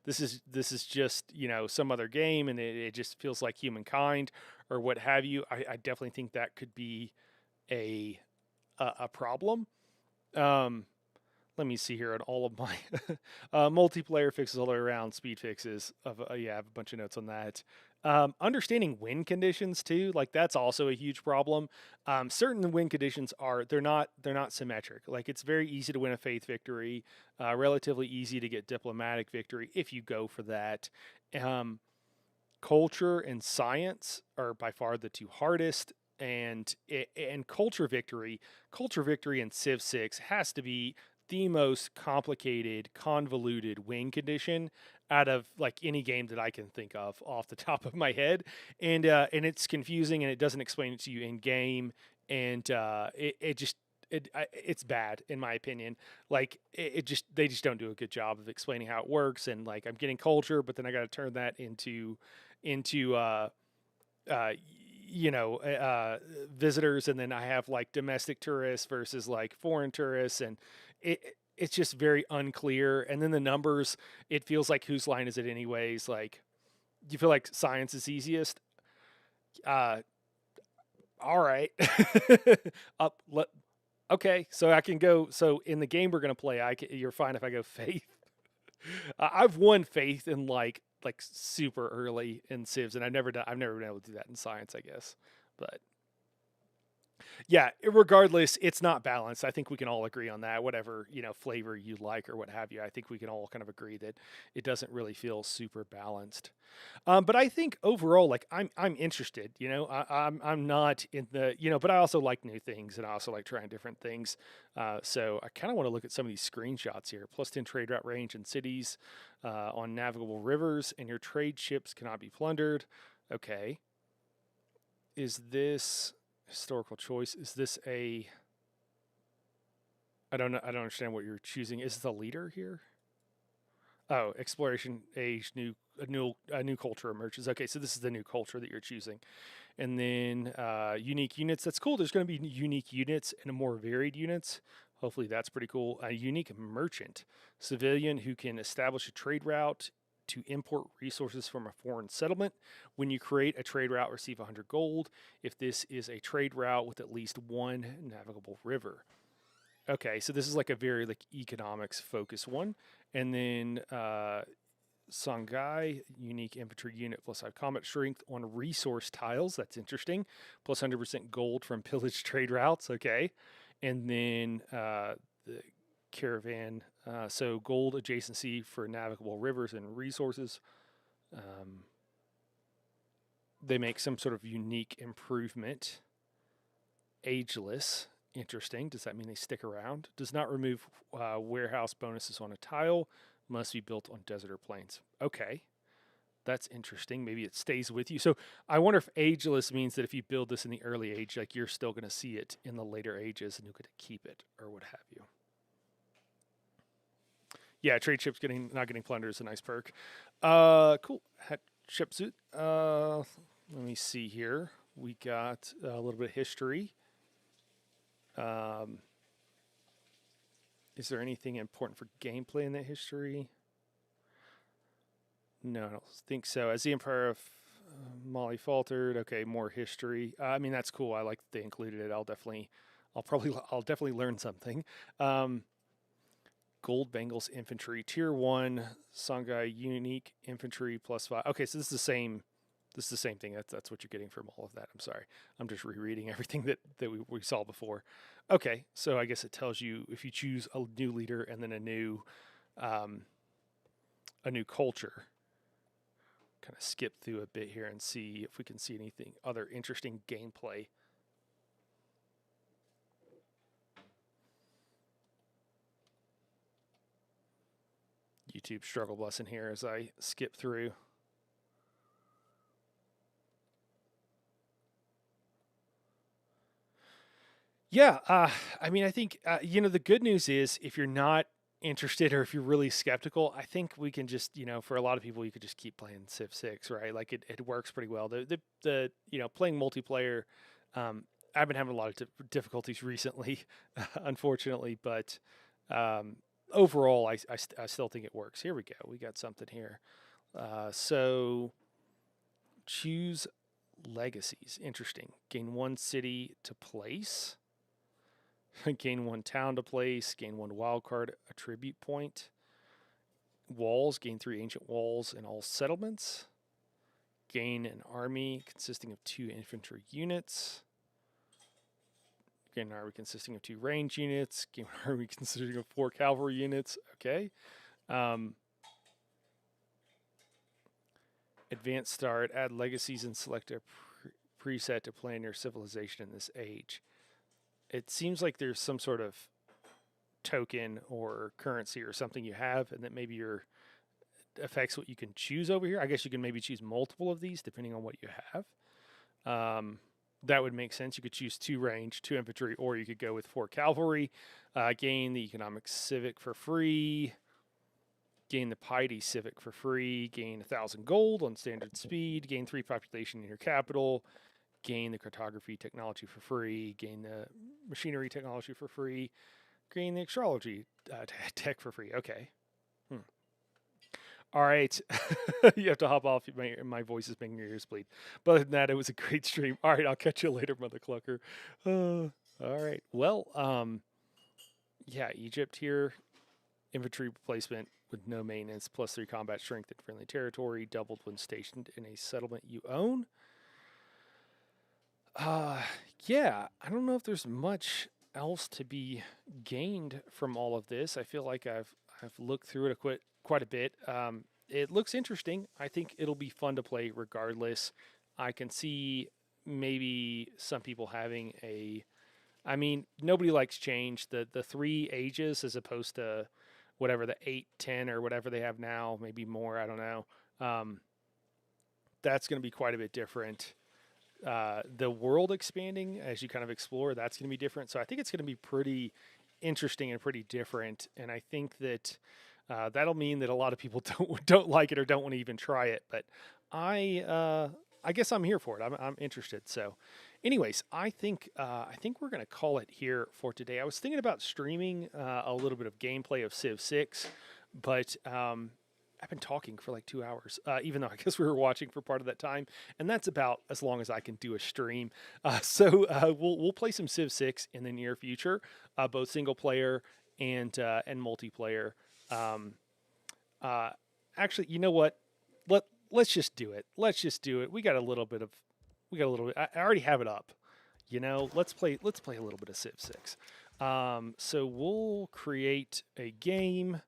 this is just, you know, some other game and it just feels like Humankind or what have you. I definitely think that could be a problem. Let me see here on all of my multiplayer fixes all the way around, speed fixes. I have a bunch of notes on that. Understanding win conditions too, like that's also a huge problem. Certain win conditions they're not symmetric. Like it's very easy to win a faith victory, relatively easy to get diplomatic victory if you go for that. Culture and science are by far the two hardest. And culture victory in Civ 6 has to be the most complicated, convoluted win condition out of like any game that I can think of off the top of my head. And it's confusing and it doesn't explain it to you in game. And it's bad in my opinion. Like they just don't do a good job of explaining how it works. And like I'm getting culture, but then I got to turn that into visitors, and then I have like domestic tourists versus like foreign tourists, and it's just very unclear. And then the numbers, it feels like whose line is it anyways? Like, do you feel like science is easiest? All right. Okay, so I can go. So in the game we're gonna play, you're fine if I go faith. I've won faith in like super early in civs, and I've never been able to do that in science, I guess. But yeah, regardless, it's not balanced. I think we can all agree on that. Whatever, flavor you like or what have you, I think we can all kind of agree that it doesn't really feel super balanced. But I think overall, like I'm interested. I'm not in the but I also like new things and I also like trying different things. So I kind of want to look at some of these screenshots here. +10 trade route range in cities on navigable rivers, and your trade ships cannot be plundered. Okay, is this historical choice? Is this I don't know. I don't understand what you're choosing. Is this a leader here? Oh, exploration age, a new culture emerges. Okay, so this is the new culture that you're choosing. And then unique units. That's cool. There's going to be unique units and more varied units. Hopefully that's pretty cool. A unique merchant, civilian who can establish a trade route to import resources from a foreign settlement. When you create a trade route, receive 100 gold if this is a trade route with at least one navigable river. Okay, so this is like a very economics focused one. And then Songhai, unique infantry unit +5 combat strength on resource tiles. That's interesting. Plus 100% gold from pillage trade routes. Okay. And then the caravan, so gold adjacency for navigable rivers and resources. They make some sort of unique improvement. Ageless, interesting. Does that mean they stick around? Does not remove warehouse bonuses on a tile. Must be built on desert or plains. Okay, that's interesting. Maybe it stays with you. So I wonder if ageless means that if you build this in the early age, like you're still going to see it in the later ages and you'll get to keep it or what have you. Yeah, trade ships not getting plundered is a nice perk. Cool. Ship suit. Let me see here. We got a little bit of history. Is there anything important for gameplay in that history? No, I don't think so. As the Empire of Mali faltered. Okay, more history. I mean, that's cool. I like that they included it. I'll definitely learn something. Gold Bengals infantry tier 1 Songhai unique infantry +5. Okay, so this is the same. This is the same thing. That's what you're getting from all of that. I'm sorry. I'm just rereading everything that we saw before. Okay, so I guess it tells you if you choose a new leader and then a new culture. Kind of skip through a bit here and see if we can see anything other interesting gameplay. YouTube struggle lesson here as I skip through. Yeah, I mean, I think, the good news is if you're not interested or if you're really skeptical, I think we can just, for a lot of people, you could just keep playing Civ 6, right? Like it works pretty well. The playing multiplayer, I've been having a lot of difficulties recently, unfortunately, but overall, I still think it works. Here we go. We got something here. So choose legacies. Interesting. Gain 1 city to place. Gain 1 town to place. Gain 1 wildcard attribute point. Walls. Gain 3 ancient walls in all settlements. Gain an army consisting of 2 infantry units. Gain an army consisting of 2 range units. Gain an army consisting of 4 cavalry units. Okay. Advanced start. Add legacies and select a preset to plan your civilization in this age. It seems like there's some sort of token or currency or something you have, and that maybe affects what you can choose over here. I guess you can maybe choose multiple of these depending on what you have. That would make sense. You could choose 2 range, 2 infantry, or you could go with 4 cavalry. Gain the economic civic for free. Gain the piety civic for free. Gain 1,000 gold on standard speed. Gain 3 population in your capital. Gain the cartography technology for free. Gain the machinery technology for free. gain the astrology tech for free. Okay. All right. You have to hop off. My voice is making your ears bleed. But other than that, it was a great stream. All right, I'll catch you later, Mother Clucker. All right. Well, yeah, Egypt here. Infantry replacement with no maintenance, +3 combat strength in friendly territory, doubled when stationed in a settlement you own. Yeah, I don't know if there's much else to be gained from all of this. I feel like I've looked through it quite a bit. It looks interesting. I think it'll be fun to play regardless. I can see maybe some people having I mean, nobody likes change. The 3 ages as opposed to whatever the 8, 10 or whatever they have now, maybe more, I don't know. That's going to be quite a bit different. The world expanding as you kind of explore, that's going to be different. So I think it's going to be pretty interesting and pretty different. And I think that that'll mean that a lot of people don't like it or don't want to even try it. But I guess I'm here for it. I'm interested. So anyways, I think we're going to call it here for today. I was thinking about streaming a little bit of gameplay of Civ 6, but I've been talking for like 2 hours, even though I guess we were watching for part of that time, and that's about as long as I can do a stream. So we'll play some Civ 6 in the near future, both single player and multiplayer. Actually, you know what? Let's just do it. We got a little bit. I already have it up. You know, let's play a little bit of Civ 6. So we'll create a game.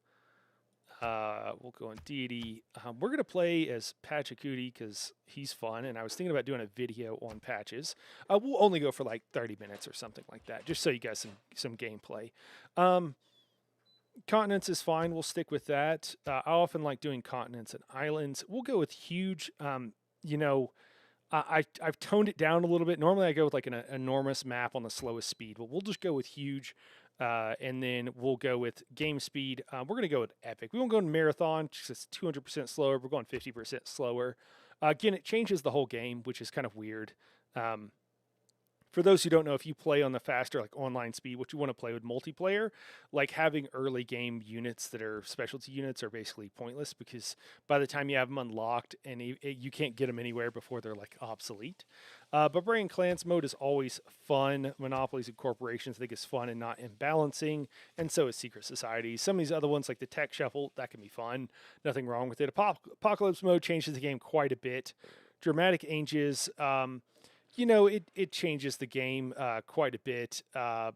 We'll go on deity. We're going to play as Pachacooty because he's fun, and I was thinking about doing a video on patches. We'll only go for like 30 minutes or something like that, just so you guys some gameplay. Continents is fine. We'll stick with that. I often like doing continents and islands. We'll go with huge. You know, I've toned it down a little bit. Normally I go with like an enormous map on the slowest speed, but we'll just go with huge. And then we'll go with game speed. We're going to go with epic. We won't go to marathon because it's 200% slower. We're going 50% slower. Again, it changes the whole game, which is kind of weird. For those who don't know, if you play on the faster, like online speed, what you want to play with multiplayer, like having early game units that are specialty units are basically pointless because by the time you have them unlocked and you can't get them anywhere before they're like obsolete. Barbarian Clans mode is always fun. Monopolies and Corporations I think is fun and not imbalancing, and so is Secret Society. Some of these other ones like the Tech Shuffle, that can be fun. Nothing wrong with it. Apocalypse mode changes the game quite a bit. Dramatic Ages, you know, it changes the game quite a bit. No,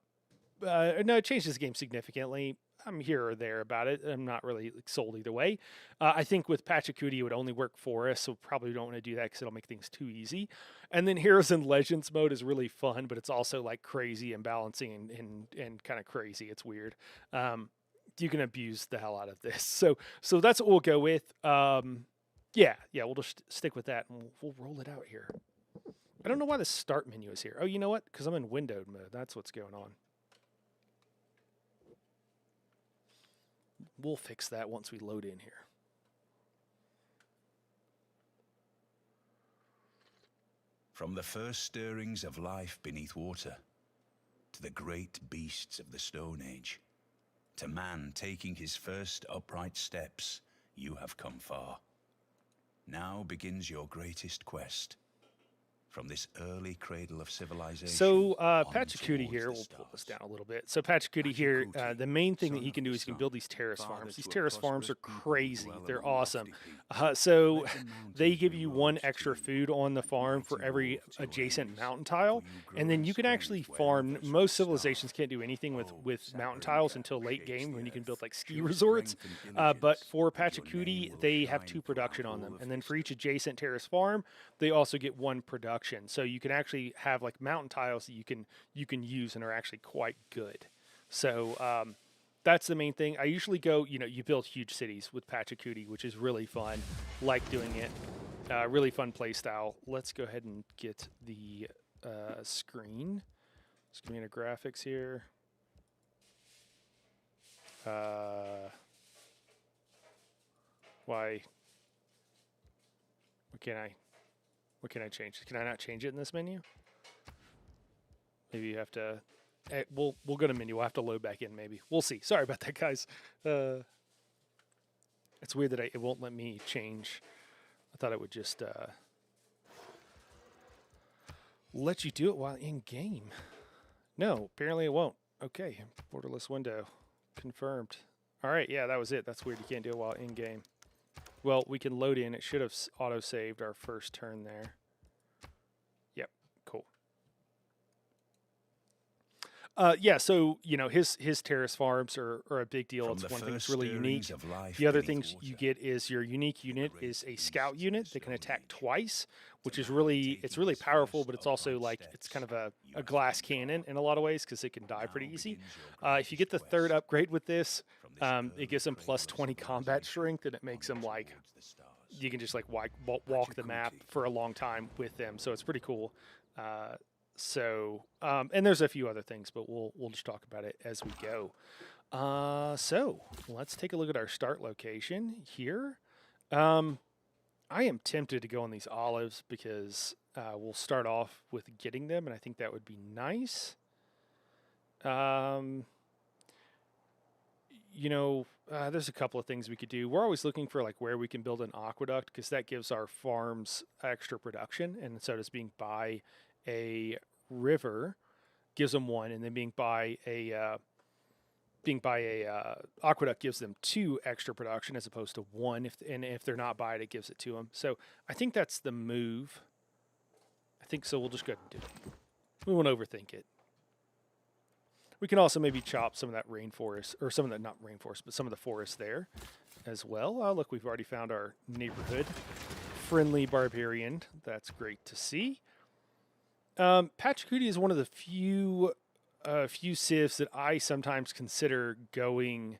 it changes the game significantly. I'm here or there about it. I'm not really sold either way. I think with Pachacooty, it would only work for us, so probably don't want to do that because it'll make things too easy. And then Heroes and Legends mode is really fun, but it's also like crazy and balancing and kind of crazy. It's weird. You can abuse the hell out of this. So that's what we'll go with. Yeah, we'll just stick with that and we'll roll it out here. I don't know why the start menu is here. Oh, you know what? Because I'm in windowed mode. That's what's going on. We'll fix that once we load in here. From the first stirrings of life beneath water, to the great beasts of the Stone Age, to man taking his first upright steps, you have come far. Now begins your greatest quest. From this early cradle of civilization. So Pachacooty here, we'll pull this down a little bit. So Pachacooty here, the main thing that he can do is he can build these terrace farms. These terrace farms are crazy. They're awesome. So they give you 1 extra food on the farm for every adjacent mountain tile. And then you can actually farm. Most civilizations can't do anything with mountain tiles until late game when you can build like ski resorts. But for Pachacooty, they have 2 production on them. And then for each adjacent terrace farm, they also get 1 production. So you can actually have like mountain tiles that you can use and are actually quite good. So that's the main thing. I usually go, you build huge cities with Pachacooty, which is really fun. Like doing it. Really fun play style. Let's go ahead and get the screen. Screen of graphics here. Why can't I? What can I change? Can I not change it in this menu? Maybe you have to we'll go to menu. We'll have to load back in maybe. We'll see. Sorry about that, guys. It's weird that it won't let me change. I thought it would just let you do it while in game. No, apparently it won't. Okay, borderless window confirmed. All right, yeah, that was it. That's weird. You can't do it while in game. Well, we can load in. It should have auto-saved our first turn there. Yep, cool. Yeah, so, you know, his terrace farms are a big deal. It's one thing that's really unique. The other things you get is your unique unit is a scout unit that can attack twice, which is really powerful, but it's also like, it's kind of a glass cannon in a lot of ways because it can die pretty easy. If you get the third upgrade with this, it gives him plus 20 combat strength, and it makes him like, you can just like walk the map for a long time with them. So it's pretty cool. So, and there's a few other things, but we'll just talk about it as we go. So let's take a look at our start location here. I am tempted to go on these olives because we'll start off with getting them, and I think that would be nice. You know, there's a couple of things we could do. We're always looking for like where we can build an aqueduct because that gives our farms extra production, and so does being by a river gives them one, and then being by a aqueduct gives them 2 extra production as opposed to 1. If they're not by it, it gives it to them. So I think that's the move. I think so. We'll just go ahead and do it. We won't overthink it. We can also maybe chop some of that rainforest, or some of the, not rainforest, but some of the forest there as well. Oh, look, we've already found our neighborhood friendly barbarian. That's great to see. Pachacuti is one of the few civs that I sometimes consider going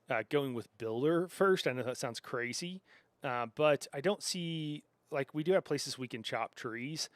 with builder first. I know that sounds crazy, but I don't see, like, we do have places we can chop trees.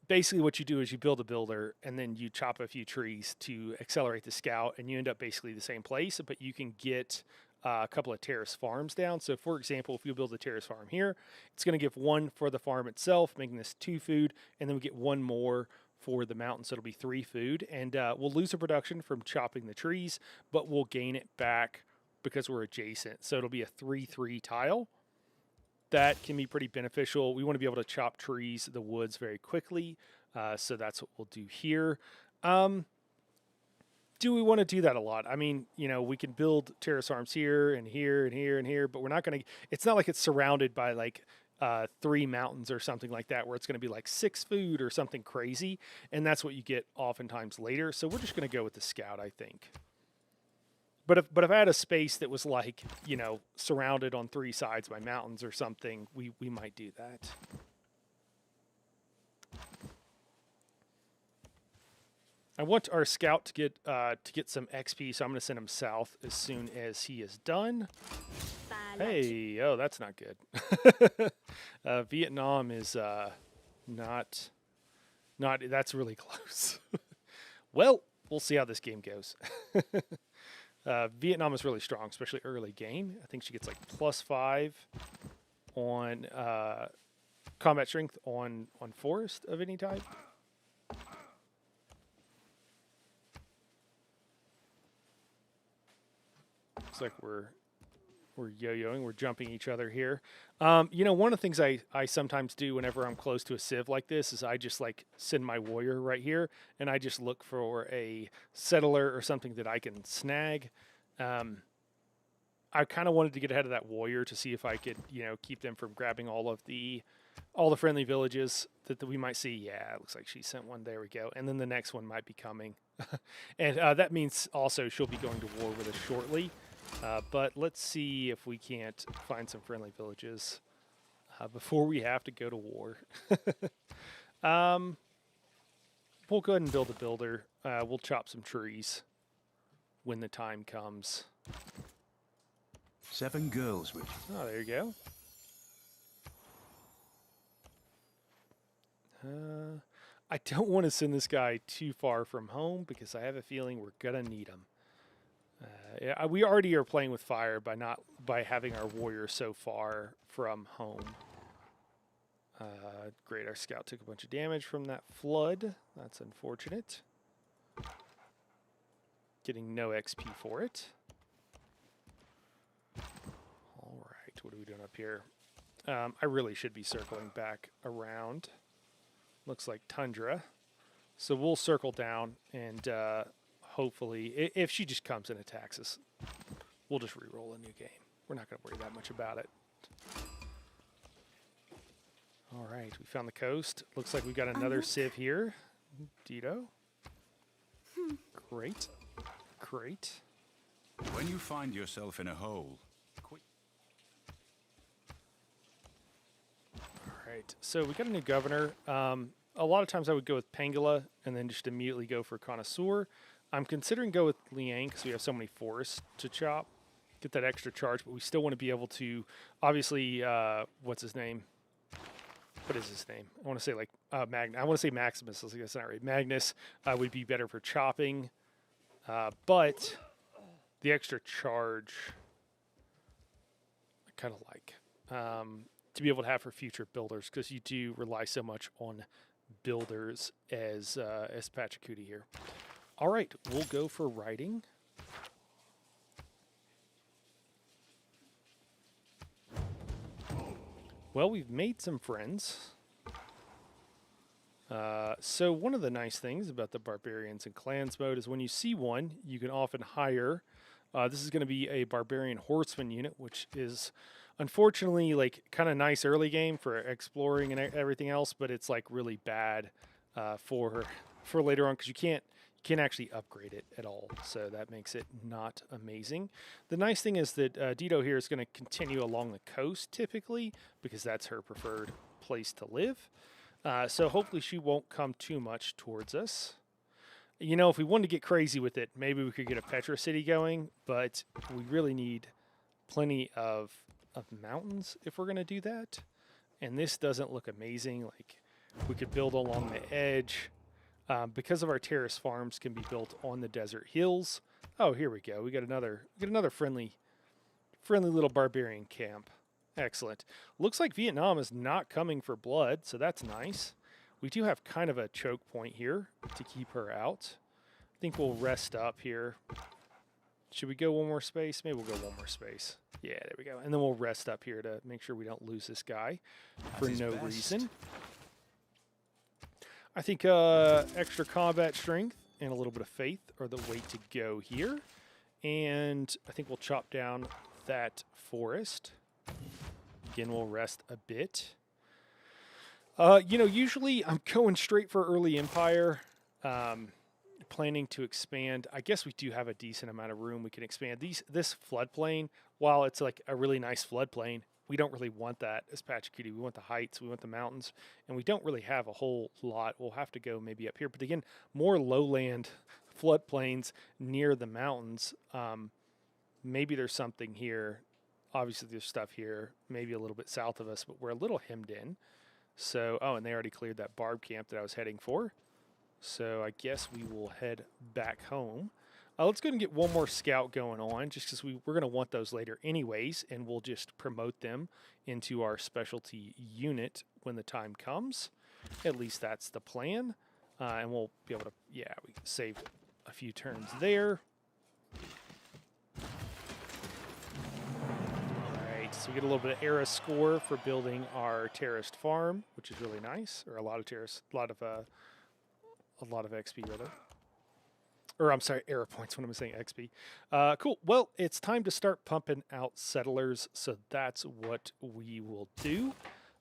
Basically what you do is you build a builder and then you chop a few trees to accelerate the scout, and you end up basically the same place, but you can get a couple of terrace farms down. So for example, if you build a terrace farm here, it's going to give 1 for the farm itself, making this 2 food, and then we get 1 more for the mountain, so it'll be 3 food. And we'll lose the production from chopping the trees, but we'll gain it back because we're adjacent. So it'll be a 3-3 tile. That can be pretty beneficial. We want to be able to chop trees, the woods very quickly. So that's what we'll do here. Do we want to do that a lot? I mean, you know, we can build terrace farms here and here and here and here, but we're not going to, it's not like it's surrounded by like 3 mountains or something like that, where it's going to be like 6 food or something crazy. And that's what you get oftentimes later. So we're just going to go with the scout, I think. But if I had a space that was like, you know, surrounded on 3 sides by mountains or something, we might do that. I want our scout to get some XP, so I'm going to send him south as soon as he is done. Hey, oh, that's not good. Vietnam is not. That's really close. Well, we'll see how this game goes. Vietnam is really strong, especially early game. I think she gets like +5 on combat strength on forest of any type. Looks like we're yo-yoing, we're jumping each other here. You know, one of the things I sometimes do whenever I'm close to a civ like this is I just like send my warrior right here, and I just look for a settler or something that I can snag. I kind of wanted to get ahead of that warrior to see if I could, you know, keep them from grabbing all the friendly villages that we might see. Yeah, it looks like she sent one. There we go. And then the next one might be coming. And that means also she'll be going to war with us shortly. But let's see if we can't find some friendly villages before we have to go to war. We'll go ahead and build a builder. We'll chop some trees when the time comes. 7 girls would. Oh, there you go. I don't want to send this guy too far from home because I have a feeling we're gonna need him. Yeah, we already are playing with fire by having our warrior so far from home. Great, our scout took a bunch of damage from that flood. That's unfortunate. Getting no XP for it. All right, what are we doing up here? I really should be circling back around. Looks like tundra. So we'll circle down and hopefully, if she just comes and attacks us, we'll just re-roll a new game. We're not going to worry that much about it. All right, we found the coast. Looks like we've got another civ here. Dito. Great. Great. When you find yourself in a hole, All right, so we got a new governor. A lot of times I would go with Pangala and then just immediately go for Connoisseur. I'm considering go with Liang because we have so many forests to chop. Get that extra charge, but we still want to be able to, obviously, what's his name? What is his name? I want to say like I want to say Maximus. I guess that's not right. Magnus would be better for chopping, but the extra charge I kind of like to be able to have for future builders because you do rely so much on builders as Pachacuti here. All right, we'll go for writing. Well, we've made some friends. So one of the nice things about the Barbarians and Clans mode is when you see one, you can often hire. This is going to be a Barbarian Horseman unit, which is unfortunately like kind of nice early game for exploring and everything else, but it's like really bad for later on because you can't actually upgrade it at all. So that makes it not amazing. The nice thing is that Dito here is going to continue along the coast typically because that's her preferred place to live. So hopefully she won't come too much towards us. You know, if we wanted to get crazy with it, maybe we could get a Petra City going, but we really need plenty of mountains if we're going to do that. And this doesn't look amazing. Like we could build along the edge. Because of our terrace farms can be built on the desert hills. Oh, here we go. We got another friendly little barbarian camp. Excellent. Looks like Vietnam is not coming for blood, so that's nice. We do have kind of a choke point here to keep her out. I think we'll rest up here. Should we go one more space? Maybe we'll go one more space. Yeah, there we go. And then we'll rest up here to make sure we don't lose this guy for no reason. I think extra combat strength and a little bit of faith are the way to go here. And I think we'll chop down that forest. Again, we'll rest a bit. You know, usually I'm going straight for early Empire, planning to expand. I guess we do have a decent amount of room we can expand. This floodplain, while it's like a really nice floodplain, we don't really want that as Pachacuti. We want the heights, we want the mountains, and we don't really have a whole lot. We'll have to go maybe up here. But again, more lowland floodplains near the mountains. Maybe there's something here. Obviously, there's stuff here, maybe a little bit south of us, but we're a little hemmed in. So, oh, and they already cleared that barb camp that I was heading for. So I guess we will head back home. Let's go and get one more scout going on, just because we're going to want those later anyways, and we'll just promote them into our specialty unit when the time comes. At least that's the plan. And we'll be able to, yeah, we saved a few turns there. All right, so we get a little bit of era score for building our terraced farm, which is really nice, or a lot of XP rather. Or I'm sorry, error points when I'm saying XP. Cool. Well, it's time to start pumping out settlers, so that's what we will do.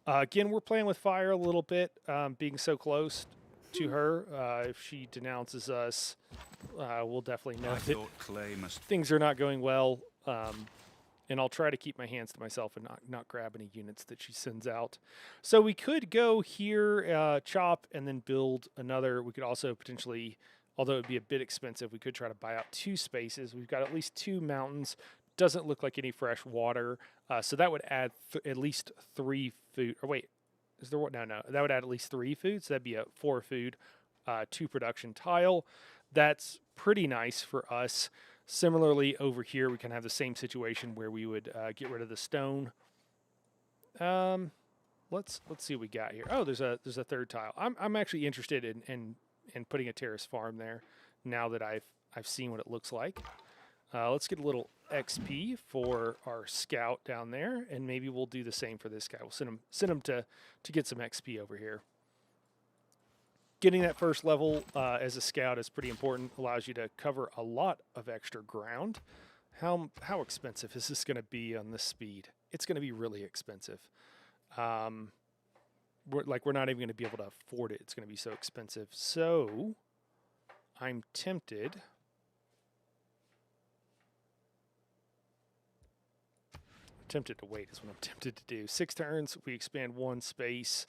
Again, we're playing with fire a little bit, being so close to her. If she denounces us, we'll definitely know that things are not going well. And I'll try to keep my hands to myself and not grab any units that she sends out. So we could go here, chop, and then build another. We could also potentially, although it would be a bit expensive, we could try to buy out 2 spaces. We've got at least 2 mountains. Doesn't look like any fresh water. So that would add at least 3 food. Or wait, is there what? No. That would add at least 3 food. So that'd be a 4 food, 2 production tile. That's pretty nice for us. Similarly, over here, we can have the same situation where we would get rid of the stone. Let's see what we got here. Oh, there's a 3rd tile. I'm actually interested in putting a terrace farm there now that I've seen what it looks like. Let's get a little XP for our scout down there, and maybe we'll do the same for this guy. We'll send him to get some XP over here. Getting that first level as a scout is pretty important. Allows you to cover a lot of extra ground. How expensive is this going to be on this speed? It's going to be really expensive. We're not even going to be able to afford it. It's going to be so expensive. So I'm tempted. Tempted to wait is what I'm tempted to do. 6 turns, we expand 1 space.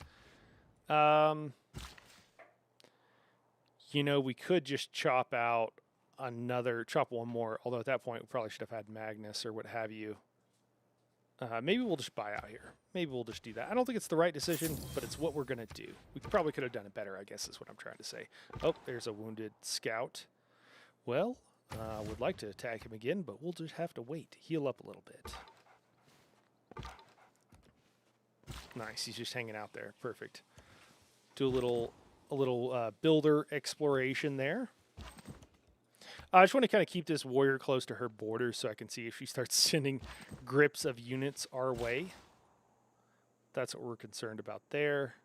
You know, we could just chop one more, although at that point we probably should have had Magnus or what have you. Maybe we'll just buy out here. Maybe we'll just do that. I don't think it's the right decision, but it's what we're going to do. We probably could have done it better, I guess is what I'm trying to say. Oh, there's a wounded scout. Well, would like to attack him again, but we'll just have to wait. Heal up a little bit. Nice, he's just hanging out there. Perfect. Do a little builder exploration there. I just want to kind of keep this warrior close to her border so I can see if she starts sending grips of units our way. That's what we're concerned about there.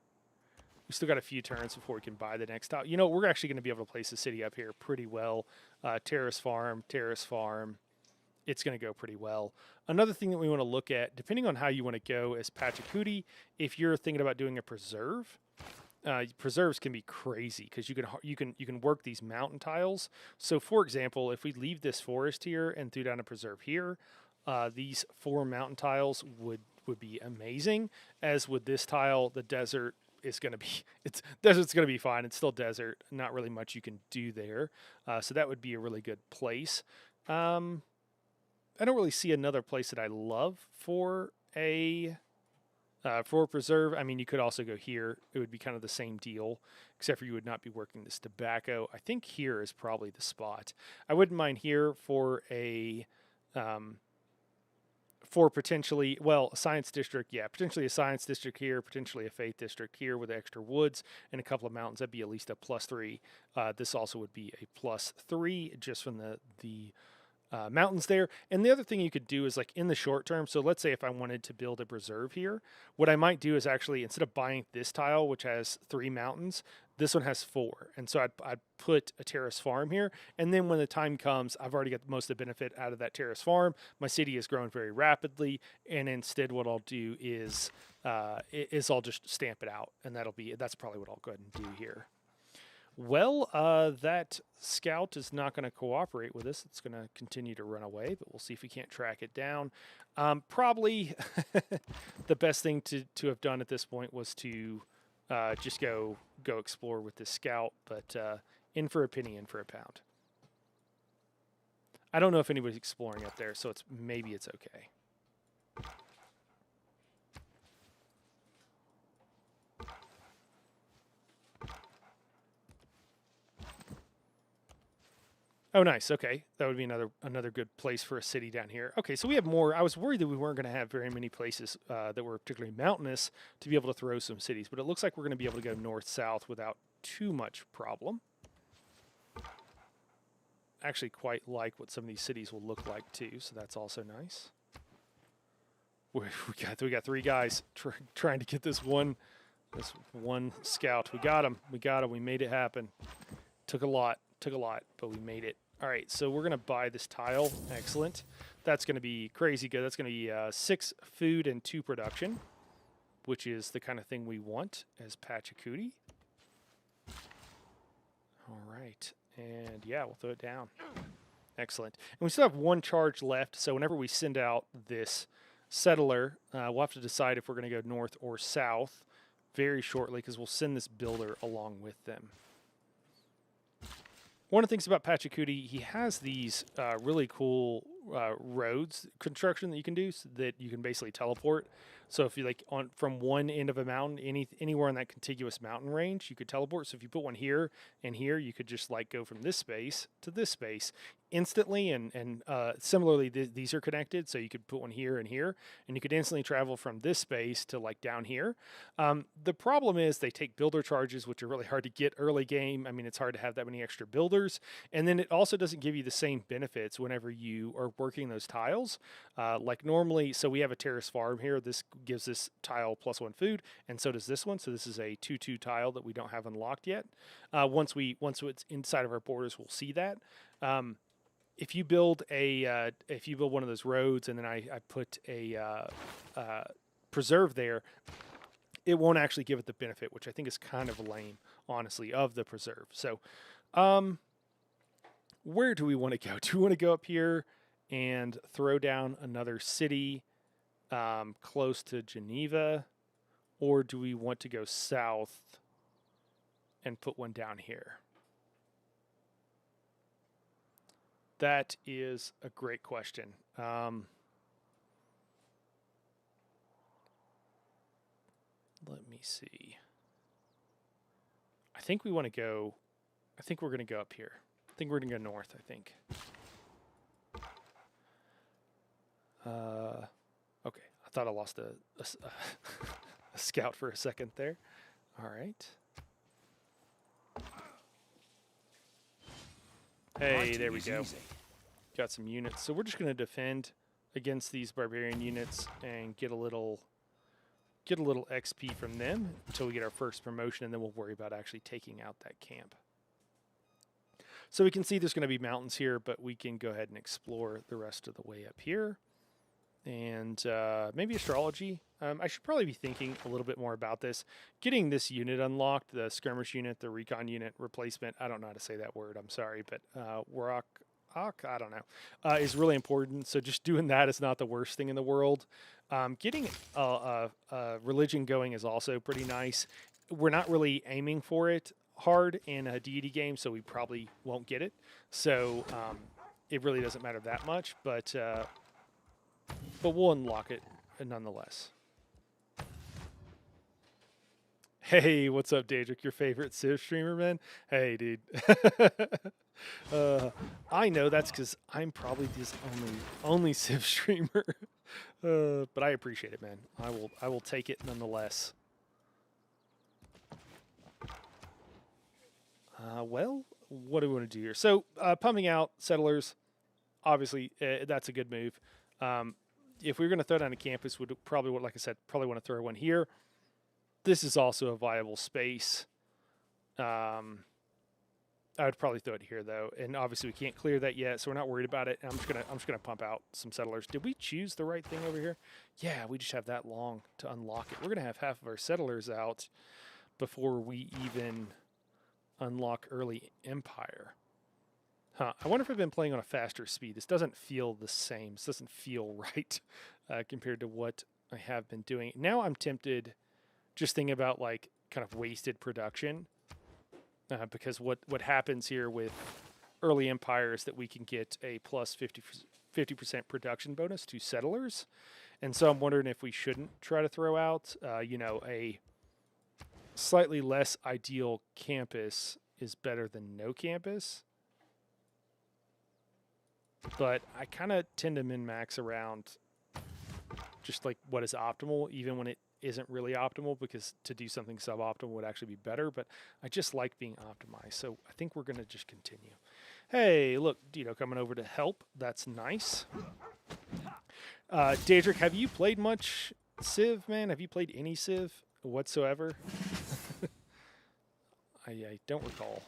We still got a few turns before we can buy the next tile. You know, we're actually going to be able to place the city up here pretty well. Terrace farm. It's going to go pretty well. Another thing that we want to look at, depending on how you want to go as Pachacooty, if you're thinking about doing a preserve, preserves can be crazy because you can work these mountain tiles. So, for example, if we leave this forest here and threw down a preserve here, these 4 mountain tiles would be amazing. As with this tile, the desert is going to be desert's going to be fine. It's still desert. Not really much you can do there. So that would be a really good place. I don't really see another place that I love for a preserve. I mean, you could also go here. It would be kind of the same deal, except for you would not be working this tobacco. I think here is probably the spot. I wouldn't mind here for a potentially, well, a science district. Yeah, potentially a science district here, potentially a faith district here with extra woods and a couple of mountains. That'd be at least a +3. This also would be a +3 just from the mountains there. And the other thing you could do is like in the short term. So let's say if I wanted to build a preserve here, what I might do is actually, instead of buying this tile, which has 3 mountains, this one has 4. And so I'd put a terrace farm here. And then when the time comes, I've already got most of the benefit out of that terrace farm. My city has grown very rapidly. And instead what I'll do is I'll just stamp it out. And that's probably what I'll go ahead and do here. Well, that scout is not going to cooperate with us. It's going to continue to run away, but we'll see if we can't track it down. Probably the best thing to have done at this point was to just go explore with this scout, but in for a penny, in for a pound. I don't know if anybody's exploring up there, so maybe it's okay. Oh, nice. Okay, that would be another good place for a city down here. Okay, so we have more. I was worried that we weren't going to have very many places that were particularly mountainous to be able to throw some cities, but it looks like we're going to be able to go north-south without too much problem. Actually quite like what some of these cities will look like too, so that's also nice. We got 3 guys trying to get this one scout. We got him. We made it happen. Took a lot, but we made it. All right, so we're going to buy this tile. Excellent. That's going to be crazy good. That's going to be 6 food and 2 production, which is the kind of thing we want as Pachacooty. All right, and yeah, we'll throw it down. Excellent. And we still have 1 charge left, so whenever we send out this settler, we'll have to decide if we're going to go north or south very shortly, because we'll send this builder along with them. One of the things about Pachacooty, he has these really cool roads construction that you can do so that you can basically teleport. So if you like from one end of a mountain, anywhere on that contiguous mountain range, you could teleport. So if you put one here and here, you could just like go from this space to this space instantly. And similarly, these are connected. So you could put one here, and you could instantly travel from this space to like down here. The problem is they take builder charges, which are really hard to get early game. I mean, it's hard to have that many extra builders. And then it also doesn't give you the same benefits whenever you are working those tiles. Like normally, so we have a terrace farm here. This gives this tile +1 food, and so does this one. So this is a 2/2 tile that we don't have unlocked yet. Once it's inside of our borders, we'll see that. If you build one of those roads and then I put a preserve there, it won't actually give it the benefit, which I think is kind of lame, honestly, of the preserve. So where do we want to go? Do we want to go up here and throw down another city close to Geneva, or do we want to go south and put one down here? That is a great question. Let me see. I think we're going to go up here. I think we're going to go north, I think. Okay, I thought I lost a scout for a second there. All right. Hey, there we go. Got some units. So we're just going to defend against these barbarian units and get a little XP from them until we get our first promotion, and then we'll worry about actually taking out that camp. So we can see there's going to be mountains here, but we can go ahead and explore the rest of the way up here. And maybe astrology. I should probably be thinking a little bit more about this. Getting this unit unlocked, the skirmish unit, the recon unit replacement, I don't know how to say that word, I'm sorry, but Warok, I don't know, is really important. So just doing that is not the worst thing in the world. Getting a religion going is also pretty nice. We're not really aiming for it hard in a deity game, so we probably won't get it. So it really doesn't matter that much, but we'll unlock it nonetheless. Hey, what's up, Daedric? Your favorite Civ streamer, man? Hey, dude. I know that's because I'm probably this only Civ streamer. But I appreciate it, man. I will take it nonetheless. Well, what do we want to do here? So, pumping out settlers, obviously, that's a good move. If we were going to throw down a campus, we'd probably, like I said, probably want to throw one here. This is also a viable space. I would probably throw it here though, and obviously we can't clear that yet, so we're not worried about it. I'm just gonna pump out some settlers. Did we choose the right thing over here? Yeah, we just have that long to unlock it. We're gonna have half of our settlers out before we even unlock early empire. Huh, I wonder if I've been playing on a faster speed. This doesn't feel the same. This doesn't feel right compared to what I have been doing. Now I'm tempted, just thinking about like kind of wasted production, because what happens here with early empire is that we can get a plus 50% production bonus to settlers. And so I'm wondering if we shouldn't try to throw out, a slightly less ideal campus is better than no campus. But I kind of tend to min-max around just like what is optimal, even when it isn't really optimal, because to do something suboptimal would actually be better. But I just like being optimized. So I think we're going to just continue. Hey, look, Dito coming over to help. That's nice. Daedric, have you played much Civ, man? Have you played any Civ whatsoever? I don't recall.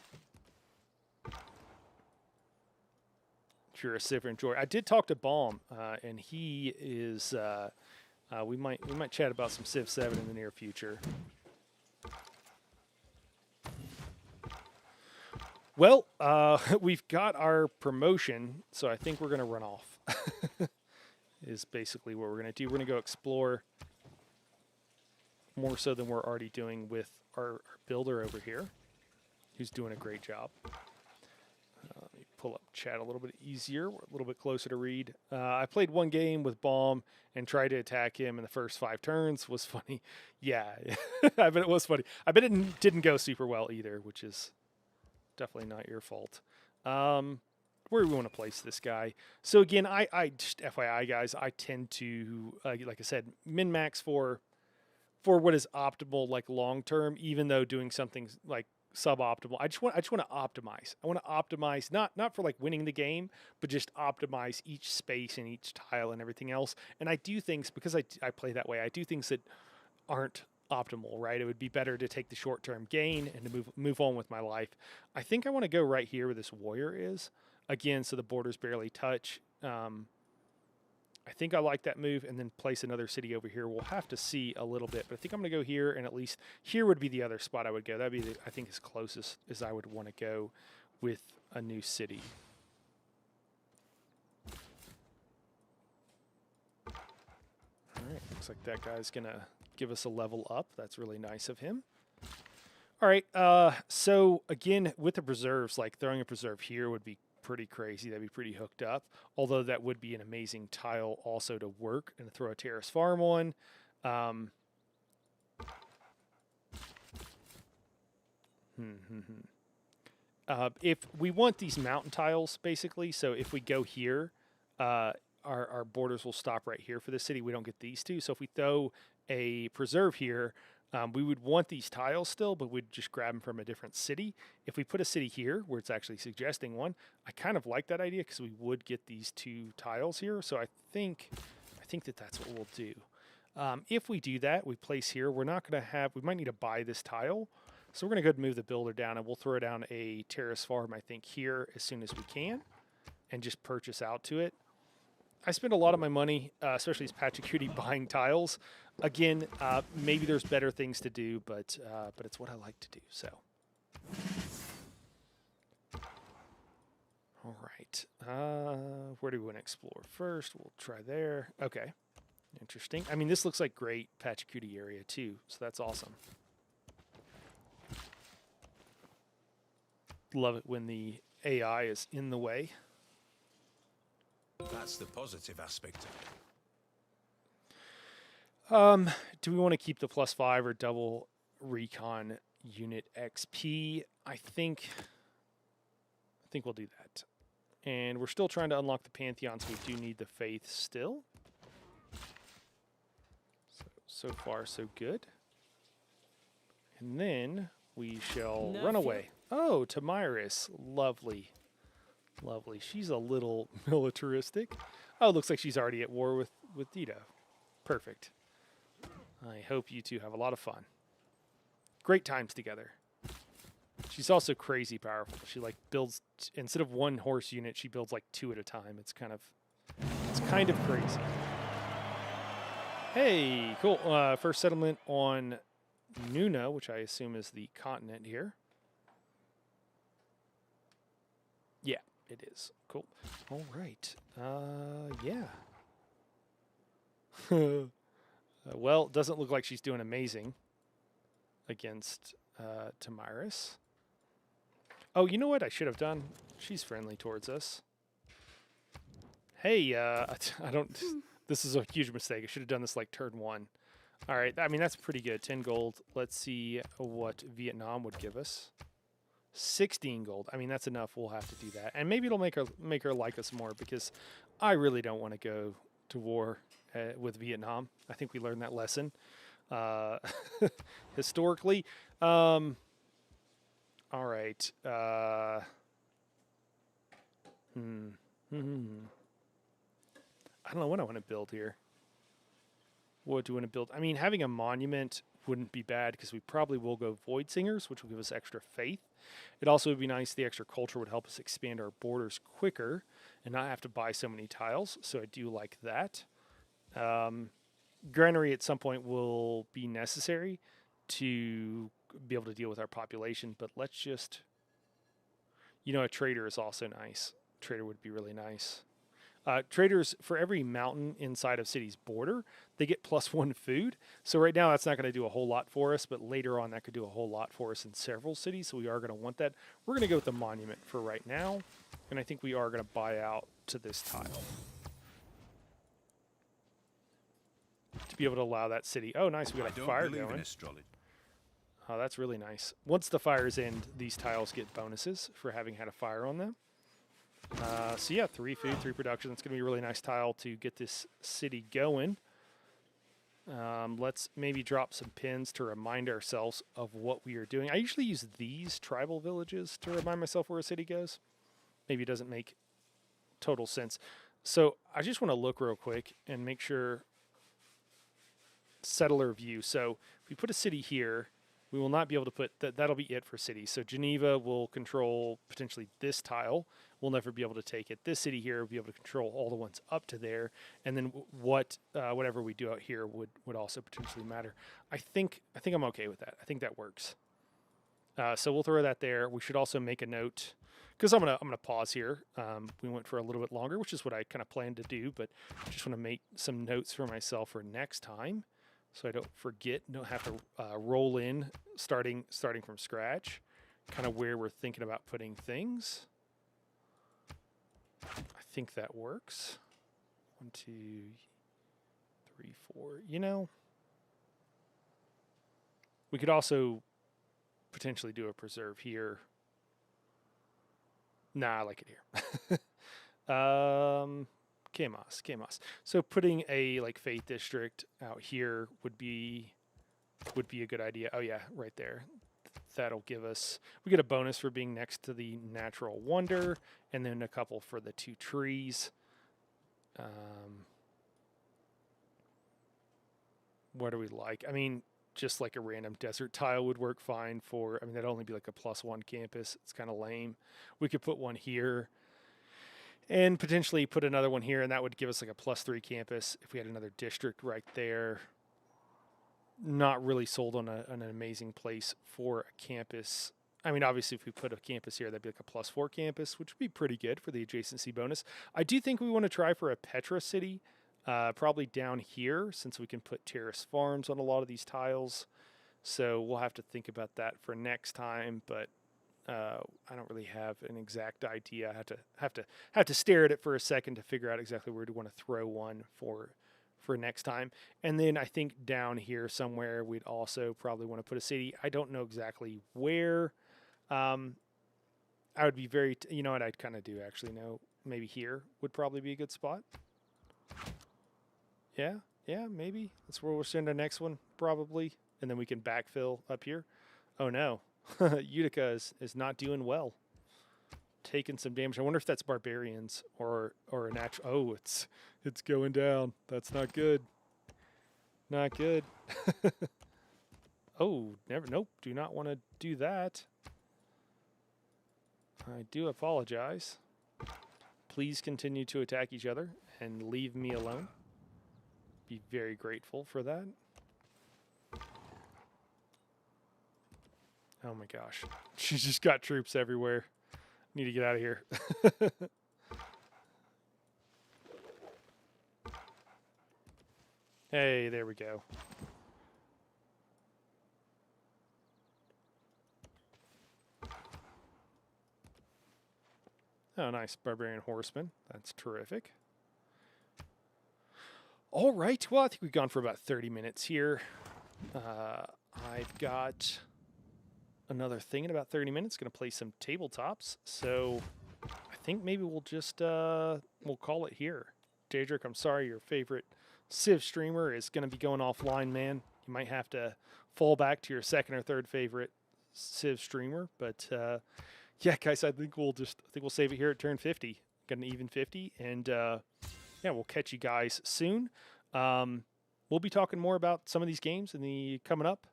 If you're a Civ enjoyer. I did talk to Balm, and he is... we might chat about some Civ 7 in the near future. Well, we've got our promotion, so I think we're going to run off. Is basically what we're going to do. We're going to go explore more so than we're already doing with our builder over here, who's doing a great job. Let me pull up chat a little bit easier. We're a little bit closer to read. I played one game with Baum and tried to attack him in the first 5 turns. Was funny. Yeah, I bet it was funny. I bet it didn't go super well either, which is definitely not your fault. Where do we want to place this guy? So again, I just FYI guys, I tend to like I said, min max for what is optimal, like long term. Even though doing something like suboptimal, I just want to optimize. I want to optimize not for like winning the game, but just optimize each space and each tile and everything else. And I do things because I play that way. I do things that aren't optimal, right? It would be better to take the short-term gain and to move on with my life. I think I want to go right here where this warrior is again, so the borders barely touch. I think I like that move, and then place another city over here. We'll have to see a little bit, but I think I'm going to go here, and at least here would be the other spot I would go. That'd be, I think, as closest as I would want to go with a new city. All right, looks like that guy's going to give us a level up. That's really nice of him. All right, so again, with the preserves, like throwing a preserve here would be pretty crazy. That'd be pretty hooked up, although that would be an amazing tile also to work and throw a terrace farm on. If we want these mountain tiles, basically, so if we go here, our borders will stop right here for the city. We don't get these two. So if we throw a preserve here, we would want these tiles still, but we'd just grab them from a different city. If we put a city here, where it's actually suggesting one, I kind of like that idea because we would get these 2 tiles here. So I think that's what we'll do. If we do that, we place here. We're not going to have. We might need to buy this tile, so we're going to go ahead and move the builder down, and we'll throw down a terrace farm. I think here as soon as we can, and just purchase out to it. I spend a lot of my money, especially as Patrick Cutie, buying tiles. Again, maybe there's better things to do, but it's what I like to do. So, all right. Where do we want to explore first? We'll try there. Okay, interesting. I mean, this looks like great Patrick Cutie area too, so that's awesome. Love it when the AI is in the way. That's the positive aspect. Do we want to keep the +5 or double recon unit XP? I think we'll do that. And we're still trying to unlock the Pantheon, so we do need the faith still. So far, so good. And then we shall run away. Oh, Tamiris. Lovely. Lovely. She's a little militaristic. Oh, looks like she's already at war with Dito. Perfect. I hope you two have a lot of fun. Great times together. She's also crazy powerful. She like builds, instead of 1 horse unit, she builds like 2 at a time. It's kind of crazy. Hey, cool. First settlement on Nuna, which I assume is the continent here. Yeah, it is. Cool. All right. Yeah. Well, doesn't look like she's doing amazing against Tamiris. Oh, you know what I should have done? She's friendly towards us. Hey, I don't... This is a huge mistake. I should have done this like turn 1. All right, I mean, that's pretty good. 10 gold. Let's see what Vietnam would give us. 16 gold. I mean, that's enough. We'll have to do that. And maybe it'll make her like us more, because I really don't want to go to war with Vietnam. I think we learned that lesson historically. All right. I don't know what I want to build here. What do we want to build? I mean, having a monument wouldn't be bad, because we probably will go Void Singers, which will give us extra faith. It also would be nice. The extra culture would help us expand our borders quicker and not have to buy so many tiles. So I do like that. Granary at some point will be necessary to be able to deal with our population, but let's just, a trader is also nice. Trader would be really nice. Traders, for every mountain inside of city's border, they get +1 food. So right now that's not going to do a whole lot for us, but later on that could do a whole lot for us in several cities, so we are going to want that. We're going to go with the monument for right now. And I think we are going to buy out to this tile to be able to allow that city. Oh, nice. We got a fire going. Oh, that's really nice. Once the fires end, these tiles get bonuses for having had a fire on them. So yeah, 3 food, 3 production. That's going to be a really nice tile to get this city going. Let's maybe drop some pins to remind ourselves of what we are doing. I usually use these tribal villages to remind myself where a city goes. Maybe it doesn't make total sense. So I just want to look real quick and make sure. Settler view. So if we put a city here, we will not be able to put that. That'll be it for cities. So Geneva will control potentially this tile. We'll never be able to take it. This city here will be able to control all the ones up to there. And then whatever we do out here would also potentially matter. I think I'm okay with that. I think that works. So we'll throw that there. We should also make a note, because I'm gonna pause here. We went for a little bit longer, which is what I kind of planned to do, but I just want to make some notes for myself for next time, so I don't forget. Don't have to roll in starting from scratch. Kind of where we're thinking about putting things. I think that works. 1, 2, 3, 4. You know, we could also potentially do a preserve here. Nah, I like it here. Kamos. So putting a like Faith District out here would be a good idea. Oh yeah, right there. That'll give us, we get a bonus for being next to the natural wonder, and then a couple for the 2 trees. What do we like? I mean, just like a random desert tile would work fine for, I mean, that'd only be like a +1 campus. It's kind of lame. We could put one here and potentially put another one here, and that would give us like a +3 campus if we had another district right there. Not really sold on an amazing place for a campus. I mean, obviously, if we put a campus here, that'd be like a +4 campus, which would be pretty good for the adjacency bonus. I do think we want to try for a Petra city, probably down here, since we can put terrace farms on a lot of these tiles. So we'll have to think about that for next time, but I don't really have an exact idea. I have to stare at it for a second to figure out exactly where we want to throw one for next time. And then I think down here somewhere we'd also probably want to put a city. I don't know exactly where. I would be very, you know what, I'd kind of do actually know. Maybe here would probably be a good spot. Yeah, maybe. That's where we'll send our next one, probably. And then we can backfill up here. Oh no, Utica is not doing well. Taking some damage. I wonder if that's barbarians or a natural. Oh, it's going down. That's not good. Not good. Oh, never. Nope. Do not want to do that. I do apologize. Please continue to attack each other and leave me alone. Be very grateful for that. Oh my gosh. She's just got troops everywhere. Need to get out of here. Hey, there we go. Oh, nice. Barbarian Horseman. That's terrific. All right. Well, I think we've gone for about 30 minutes here. I've got another thing in about 30 minutes. Going to play some tabletops. So I think maybe we'll just we'll call it here. Daedric, I'm sorry, your favorite Civ streamer is going to be going offline, man. You might have to fall back to your second or third favorite Civ streamer. But yeah, guys, I think we'll save it here at turn 50. Got an even 50, and yeah, we'll catch you guys soon. We'll be talking more about some of these games in the coming up.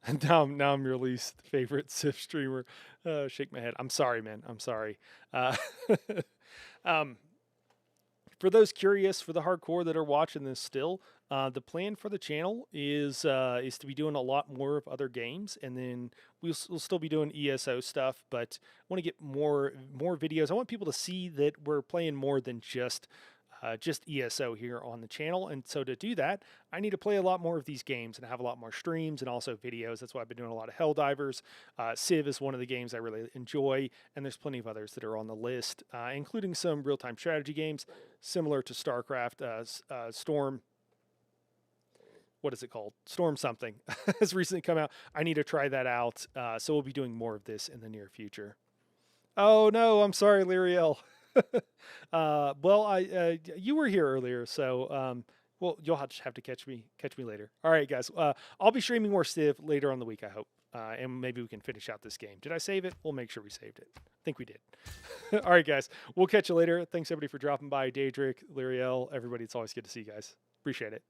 And now I'm your least favorite Civ streamer. Shake my head. I'm sorry, man. I'm sorry. For those curious, for the hardcore that are watching this still, the plan for the channel is to be doing a lot more of other games, and then we'll still be doing ESO stuff. But I want to get more videos. I want people to see that we're playing more than just just ESO here on the channel. And so to do that, I need to play a lot more of these games and have a lot more streams and also videos. That's why I've been doing a lot of Helldivers. Civ is one of the games I really enjoy, and there's plenty of others that are on the list, including some real-time strategy games similar to StarCraft, Storm. What is it called? Storm something has recently come out. I need to try that out. So we'll be doing more of this in the near future. Oh no, I'm sorry, Lyriel. Well, you were here earlier, so well, you'll have to catch me later. All right, guys. I'll be streaming more Civ later on the week, I hope, and maybe we can finish out this game. Did I save it? We'll make sure we saved it. I think we did. All right, guys. We'll catch you later. Thanks everybody for dropping by. Daedric, Lyriel, everybody. It's always good to see you guys. Appreciate it.